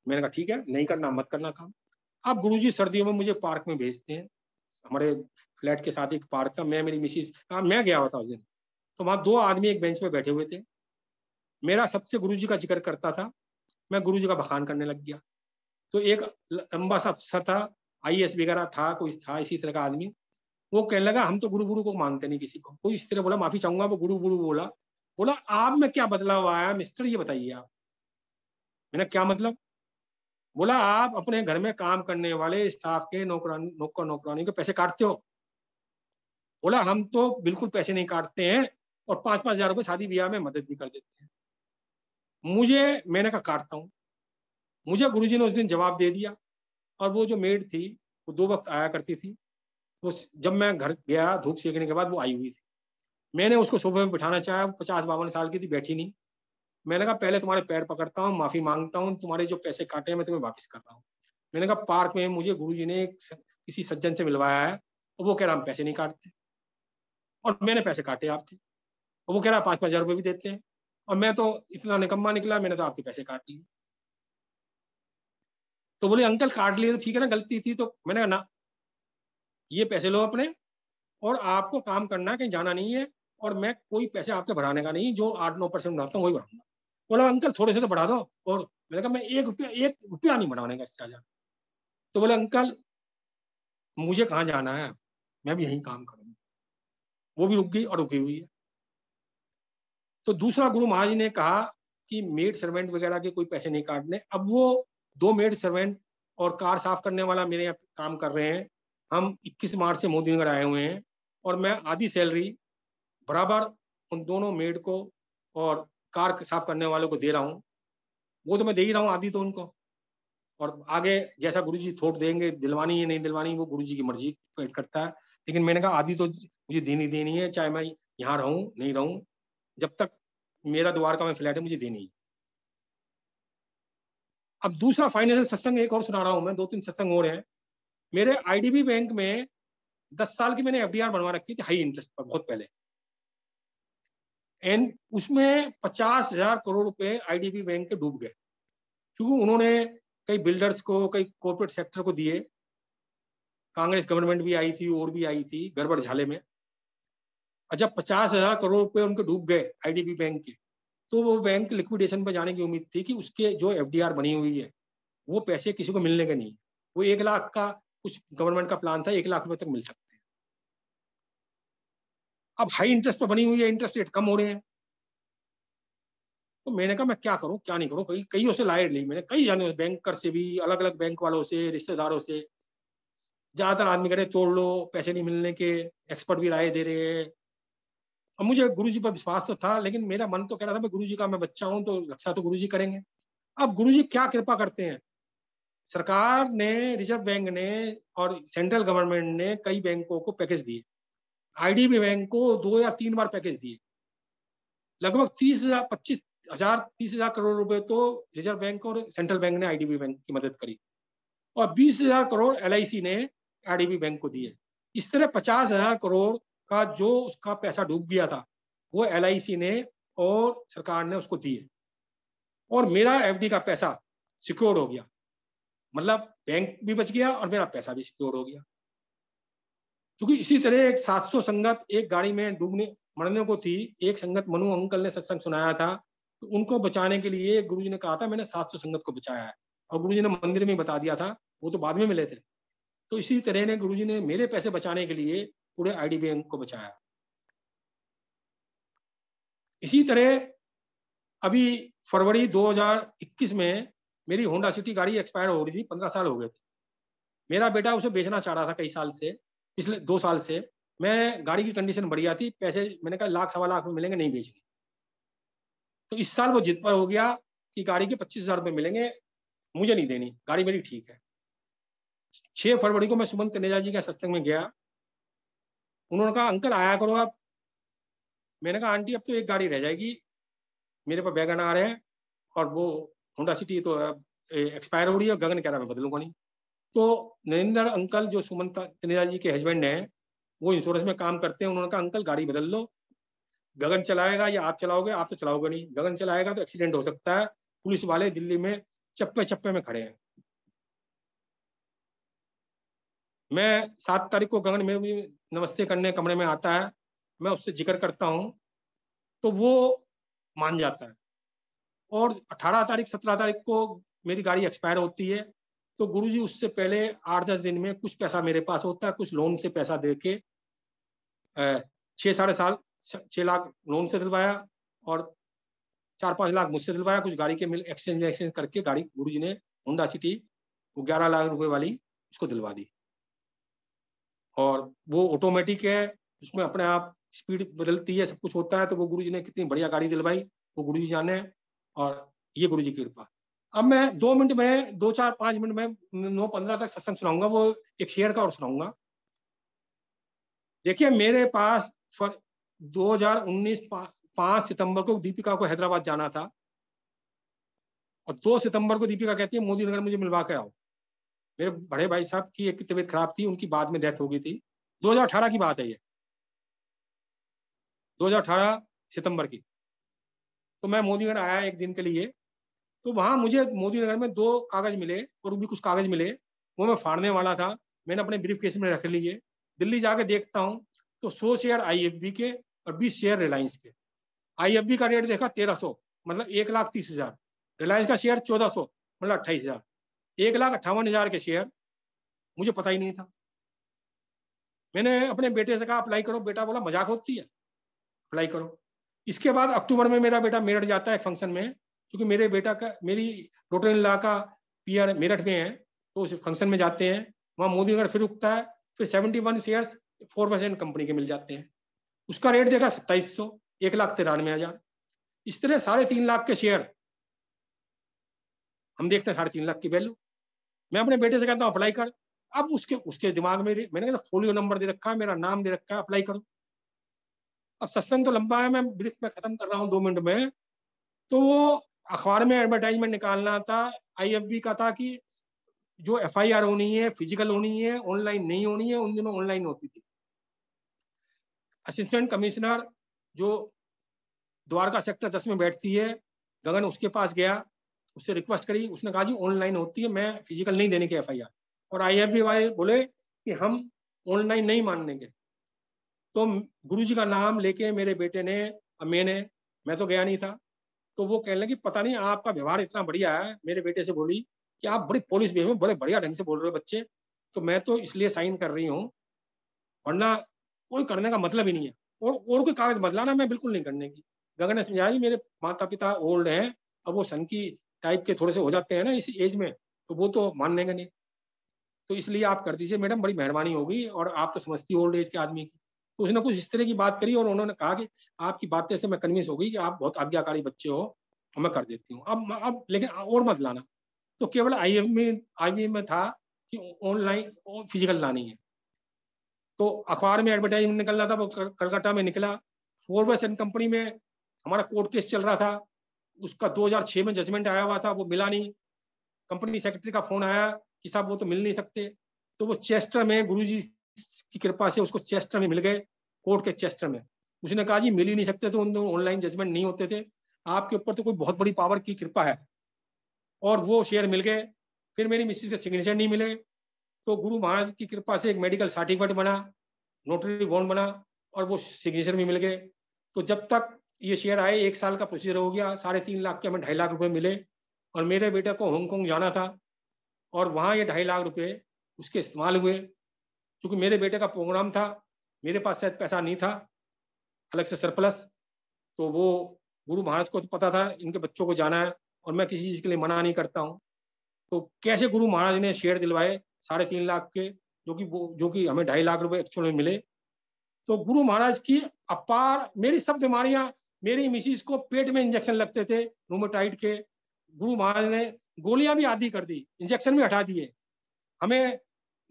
मैंने कहा ठीक है, नहीं करना मत करना काम। अब गुरुजी सर्दियों में मुझे पार्क में भेजते हैं। हमारे फ्लैट के साथ एक पार्क था, मैं मेरी मिसिज, मैं गया हुआ था उस दिन। तो वहां 2 आदमी एक बेंच पे बैठे हुए थे। मेरा सबसे गुरुजी का जिक्र करता था, मैं गुरुजी का बखान करने लग गया। तो एक लंबा सा अफसर था, आईएएस वगैरह था, कोई था इसी तरह का आदमी। वो कहने लगा हम तो गुरु गुरु को मानते नहीं किसी को। कोई इस तरह बोला, माफी चाहूंगा, वो गुरु गुरु बोला। बोला आप में क्या बदलाव आया मिस्टर, ये बताइए आप। मैंने क्या मतलब? बोला आप अपने घर में काम करने वाले स्टाफ के नौकर नौकरानी के पैसे काटते हो। बोला हम तो बिल्कुल पैसे नहीं काटते हैं, और 5-5 हजार रुपए शादी ब्याह में मदद भी कर देते हैं। मैंने कहा काटता हूँ। मुझे गुरुजी ने उस दिन जवाब दे दिया। और वो जो मेड थी, वो 2 वक्त आया करती थी। वो जब मैं घर गया धूप सेकने के बाद, वो आई हुई थी। मैंने उसको सोफे में बिठाना चाहा, 50-52 साल की थी, बैठी नहीं। मैंने कहा पहले तुम्हारे पैर पकड़ता हूँ, माफी मांगता हूँ, तुम्हारे जो पैसे काटे हैं मैं तुम्हें वापस कर रहा हूँ। मैंने कहा पार्क में मुझे गुरुजी ने किसी सज्जन से मिलवाया है, और वो कह रहा हम पैसे नहीं काटते, और मैंने पैसे काटे आपके। और वो कह रहा 5-5 हजार रुपए भी देते हैं, और मैं तो इतना निकम्मा निकला, मैंने तो आपके पैसे काट लिए। तो बोले अंकल काट लिए तो ठीक है ना, गलती थी तो। मैंने कहा ना, ये पैसे लो अपने, और आपको काम करना है, कहीं जाना नहीं है। और मैं कोई पैसे आपके बढ़ाने का नहीं, जो 8-9% बढ़ाता हूँ वही बढ़ाऊंगा। बोला अंकल थोड़े से तो बढ़ा दो। और मैंने कहा मैं 1 रुपया नहीं बढ़ाने का इससे ज्यादा। तो बोले अंकल मुझे कहाँ जाना है, मैं भी यहीं काम करूंगा। वो भी रुक गई और रुकी हुई है। तो दूसरा गुरु महाराज ने कहा कि मेड सर्वेंट वगैरह के कोई पैसे नहीं काटने। अब वो 2 मेड सर्वेंट और कार साफ करने वाला मेरे यहाँ काम कर रहे हैं। हम 21 मार्च से मोदी नगर आए हुए हैं, और मैं आधी सैलरी बराबर उन दोनों मेड को और कार साफ करने वालों को दे रहा हूँ। वो तो मैं दे ही रहा हूँ आधी तो उनको। और आगे जैसा गुरुजी थोट देंगे, दिलवानी है नहीं दिलवानी, वो गुरुजी की मर्जी करता है। लेकिन मैंने कहा आधी तो मुझे देनी है, चाहे मैं यहाँ रहूं नहीं रहूं, जब तक मेरा द्वारका में फ्लैट है मुझे देनी है। अब दूसरा फाइनेंशियल सत्संग एक और सुना रहा हूं मैं, 2-3 सत्संग हो रहे हैं। मेरे आईडीबी बैंक में 10 साल की मैंने एफडीआर बनवा रखी थी, हाई इंटरेस्ट पर, बहुत पहले। एंड उसमें 50,000 करोड़ रुपए आईडीबी बैंक के डूब गए, क्योंकि उन्होंने कई बिल्डर्स को, कई कॉर्पोरेट सेक्टर को दिए। कांग्रेस गवर्नमेंट भी आई थी और भी आई थी गड़बड़ झाले में। और जब 50,000 करोड़ रुपए उनके डूब गए आईडीबी बैंक के, तो वो बैंक लिक्विडेशन पर जाने की उम्मीद थी कि उसके जो एफडीआर बनी हुई है वो पैसे किसी को मिलने के नहीं। वो 1 लाख का कुछ गवर्नमेंट का प्लान था, 1 लाख रुपए तक मिल सकते हैं। अब हाई इंटरेस्ट पर बनी हुई है, इंटरेस्ट रेट कम हो रहे हैं। तो मैंने कहा मैं क्या करूं क्या नहीं करूं, कई से लाइट ली मैंने, कई जाने बैंकर से भी, अलग अलग बैंक वालों से, रिश्तेदारों से। ज्यादातर आदमी कह रहे तोड़ लो, पैसे नहीं मिलने के, एक्सपर्ट भी राय दे रहे हैं। अब मुझे गुरुजी पर विश्वास तो था, लेकिन मेरा मन तो कह रहा था मैं गुरुजी का मैं बच्चा हूं, तो रक्षा तो गुरुजी करेंगे। अब गुरुजी क्या कृपा करते हैं, सरकार ने, रिजर्व बैंक ने और सेंट्रल गवर्नमेंट ने कई बैंकों को पैकेज दिए। आईडीबी बैंक को 2 या 3 बार पैकेज दिए। लगभग 30,000 करोड़ रुपए तो रिजर्व बैंक और सेंट्रल बैंक ने आईडीबी बैंक की मदद करी, और 20,000 करोड़ एलआईसी ने आईडीबी बैंक को दिए। इस तरह 50,000 करोड़ का जो उसका पैसा डूब गया था, वो एलआईसी ने और सरकार ने उसको दिए, और मेरा एफडी का पैसा सिक्योर हो गया। मतलब बैंक भी बच गया और मेरा पैसा भी सिक्योर हो गया। क्योंकि इसी तरह एक 700 संगत एक गाड़ी में डूबने मरने को थी। एक संगत मनु अंकल ने सत्संग सुनाया था, तो उनको बचाने के लिए गुरुजी ने कहा था मैंने 700 संगत को बचाया है, और गुरुजी ने मंदिर में बता दिया था, वो तो बाद में मिले थे। तो इसी तरह ने गुरुजी ने मेरे पैसे बचाने के लिए पूरे आईडी बैंक को बचाया। इसी तरह अभी फरवरी 2021 में मेरी होंडा सिटी गाड़ी एक्सपायर हो रही थी, 15 साल हो गए थे। मेरा बेटा उसे बेचना चाह रहा था कई साल से, पिछले 2 साल से। मैं गाड़ी की कंडीशन बढ़िया थी, पैसे मैंने कहा 1-1.25 लाख में मिलेंगे, नहीं बेचनी। तो इस साल वो जिद पर हो गया कि गाड़ी के 25,000 रुपए मिलेंगे, मुझे नहीं देनी, गाड़ी मेरी ठीक है। 6 फरवरी को मैं सुमंत तनेजा जी के सत्संग में गया। उन्होंने कहा अंकल आया करो आप। मैंने कहा आंटी अब तो एक गाड़ी रह जाएगी, मेरे पास वैगन आर है और वो होंडा सिटी तो एक्सपायर हो रही है, गगन कह रहा मैं बदलूंगा नहीं। तो नरेंद्र अंकल जो सुमंत तनेजा जी के हस्बैंड हैं, वो इंश्योरेंस में काम करते हैं, उन्होंने कहा अंकल गाड़ी बदल लो, गगन चलाएगा या आप चलाओगे, आप तो चलाओगे नहीं, गगन चलाएगा तो एक्सीडेंट हो सकता है, पुलिस वाले दिल्ली में चप्पे चप्पे में खड़े हैं। मैं 7 तारीख को गगन में भी नमस्ते करने कमरे में आता है, मैं उससे जिक्र करता हूँ तो वो मान जाता है। और 18 तारीख 17 तारीख को मेरी गाड़ी एक्सपायर होती है, तो गुरुजी उससे पहले 8-10 दिन में कुछ पैसा मेरे पास होता है, कुछ लोन से पैसा दे के 6-6.5 लोन से दिलवाया और 4-5 लाख मुझसे दिलवाया, कुछ गाड़ी के मिल एक्सचेंज करके गाड़ी गुरुजी ने होंडा सिटी वो 11 लाख रुपए वाली उसको दिलवा दी। और वो ऑटोमेटिक है, उसमें अपने आप स्पीड बदलती है, सब कुछ होता है। तो वो गुरुजी ने कितनी बढ़िया गाड़ी दिलवाई, वो गुरुजी जाने। और ये गुरुजी की कृपा। अब मैं 2 मिनट में 2-4-5 मिनट में 9-15 तक सत्संग सुनाऊंगा, वो एक शेयर का और सुनाऊंगा। देखिए मेरे पास 2019 5 सितंबर को दीपिका को हैदराबाद जाना था और 2 सितंबर को दीपिका कहती है मोदी नगर मुझे मिलवा के आओ। मेरे बड़े भाई साहब की एक तबीयत खराब थी, उनकी बाद में डेथ हो गई थी। 2018 की बात है ये, 2018 सितंबर की। तो मैं मोदी नगर आया एक दिन के लिए, तो वहां मुझे मोदी नगर में 2 कागज मिले और भी कुछ कागज मिले, वो मैं फाड़ने वाला था, मैंने अपने ब्रीफ केस में रख लिए। दिल्ली जाके देखता हूँ तो 100 शेयर IFB के और 20 शेयर रिलायंस के। IFB का रेट देखा 1300, मतलब 1,30,000। रिलायंस का शेयर 1400, मतलब 28,000। 1,58,000 के शेयर, मुझे पता ही नहीं था। मैंने अपने बेटे से कहा अप्लाई करो, बेटा बोला मजाक होती है, अप्लाई करो। इसके बाद अक्टूबर में मेरा बेटा मेरठ जाता है फंक्शन में, क्योंकि मेरे बेटा का मेरी डॉटर इन लॉ का PR मेरठ में है, तो उस फंक्शन में जाते हैं। वहां मोदी नगर फिर रुकता है, फिर 71 शेयर्स 4% कंपनी के मिल जाते हैं। उसका रेट देखा 2700, 1,93,000। इस तरह 3.5 लाख के शेयर हम देखते हैं, 3.5 लाख की वैल्यू। मैं अपने बेटे से कहता हूँ अप्लाई कर। अब उसके उसके दिमाग में मैंने कहा फोलियो नंबर दे रखा है, मेरा नाम दे रखा है, अप्लाई करो। अब सत्संग तो लंबा है, मैं ब्रीफ में खत्म कर रहा हूँ 2 मिनट में। तो वो अखबार में एडवर्टाइजमेंट निकालना था, IFB का था कि जो FIR होनी है फिजिकल होनी है, ऑनलाइन नहीं होनी है। उन दिनों ऑनलाइन होती थी। असिस्टेंट कमिश्नर जो द्वारका सेक्टर 10 में बैठती है, गगन उसके पास गया, उससे रिक्वेस्ट करी, उसने कहा जी ऑनलाइन होती है, मैं फिजिकल नहीं देने के FIR। और IFB वाले बोले कि हम ऑनलाइन नहीं मानने के। तो गुरुजी का नाम लेके मेरे बेटे ने, मैं तो गया नहीं था, तो वो कहने लगी पता नहीं आपका व्यवहार इतना बढ़िया है। मेरे बेटे से बोली कि आप बड़ी पुलिस वे में बड़े बढ़िया ढंग से बोल रहे हो बच्चे, तो मैं तो इसलिए साइन कर रही हूँ, वरना कोई करने का मतलब ही नहीं है। और कोई कागज बदलाना मैं बिल्कुल नहीं करने की। गगन ने समझाया मेरे माता पिता ओल्ड हैं, अब वो सन की टाइप के थोड़े से हो जाते हैं ना इस एज में, तो वो तो मानने का नहीं, तो इसलिए आप कर दीजिए मैडम, बड़ी मेहरबानी होगी, और आप तो समझती ओल्ड एज के आदमी की। तो उसने कुछ इस तरह की बात करी और उन्होंने कहा कि आपकी बातें से मैं कन्विंस हो गई कि आप बहुत आज्ञाकारी बच्चे हो, और मैं कर देती हूँ। अब लेकिन और मत लाना। तो केवल IIM में था कि ऑनलाइन और फिजिकल लानी है। तो अखबार में एडवर्टाइजमेंट निकलना था, वो कलकत्ता में निकला। फोर्बस कंपनी में हमारा कोर्ट केस चल रहा था, उसका 2006 में जजमेंट आया हुआ था, वो मिला नहीं। कंपनी सेक्रेटरी का फोन आया कि साहब वो तो मिल नहीं सकते। तो वो चेस्टर में गुरुजी की कृपा से उसको चेस्टर में मिल गए, कोर्ट के चेस्टर में। उसने कहा जी मिल ही नहीं सकते, तो उन ऑनलाइन जजमेंट नहीं होते थे, आपके ऊपर तो कोई बहुत बड़ी पावर की कृपा है। और वो शेयर मिल गए। फिर मेरी मिसिज के सिग्नेचर नहीं मिले, तो गुरु महाराज की कृपा से एक मेडिकल सर्टिफिकेट बना, नोटरी बॉन्ड बना, और वो सिग्नेचर भी मिल गए। तो जब तक ये शेयर आए 1 साल का प्रोसीजर हो गया, 3.5 लाख के हमें 2.5 लाख रुपए मिले। और मेरे बेटे को हांगकांग जाना था, और वहाँ ये 2.5 लाख रुपए उसके इस्तेमाल हुए। क्योंकि मेरे बेटे का प्रोग्राम था, मेरे पास शायद पैसा नहीं था अलग से सरप्लस, तो वो गुरु महाराज को तो पता था इनके बच्चों को जाना है, और मैं किसी चीज के लिए मना नहीं करता हूँ। तो कैसे गुरु महाराज ने शेयर दिलवाए 3.5 लाख के, जो कि हमें 2.5 लाख रुपए एक्चुअल में मिले। तो गुरु महाराज की अपार, मेरी सब बीमारियां, मेरी मिसिस को पेट में इंजेक्शन लगते थे रूमेटाइड के, गुरु महाराज ने गोलियां भी आधी कर दी, इंजेक्शन भी हटा दिए, हमें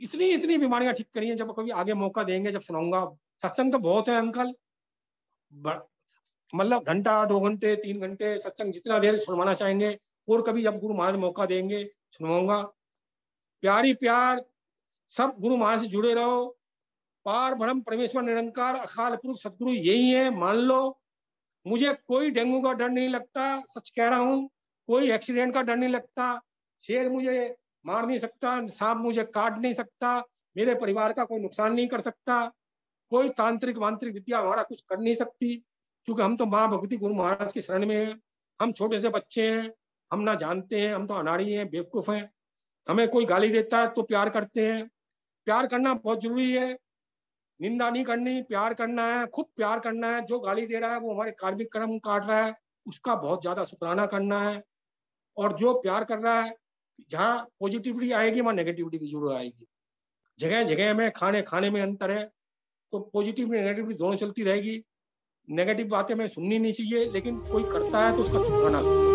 इतनी इतनी बीमारियां ठीक करी हैं। जब कभी आगे मौका देंगे, जब सुनाऊंगा। सत्संग तो बहुत है अंकल, मतलब घंटा, 2 घंटे, 3 घंटे सत्संग जितना देर सुनवाना चाहेंगे, और कभी जब गुरु महाराज मौका देंगे सुनवाऊंगा। प्यारी प्यार, सब गुरु महाराज से जुड़े रहो। पार ब्रह्म परमेश्वर निरंकार अकाल पुरुष सदगुरु यही है, मान लो। मुझे कोई डेंगू का डर नहीं लगता, सच कह रहा हूँ। कोई एक्सीडेंट का डर नहीं लगता। शेर मुझे मार नहीं सकता, सांप मुझे काट नहीं सकता, मेरे परिवार का कोई नुकसान नहीं कर सकता, कोई तांत्रिक मांत्रिक विद्या हमारा कुछ कर नहीं सकती, क्योंकि हम तो माँ भगवती गुरु महाराज की शरण में हैं। हम छोटे से बच्चे हैं, हम ना जानते हैं, हम तो अनाड़ी हैं, बेवकूफ हैं। हमें कोई गाली देता है तो प्यार करते हैं। प्यार करना बहुत जरूरी है, निंदा नहीं करनी, प्यार करना है, खूब प्यार करना है। जो गाली दे रहा है वो हमारे कार्मिक कर्म काट रहा है, उसका बहुत ज्यादा शुक्राना करना है। और जो प्यार कर रहा है, जहाँ पॉजिटिविटी आएगी वहां नेगेटिविटी भी जरूर आएगी। जगह जगह में खाने खाने में अंतर है, तो पॉजिटिव नेगेटिविटी दोनों चलती रहेगी। नेगेटिव बातें हमें सुननी नहीं चाहिए, लेकिन कोई करता है तो उसका शुक्राना करो।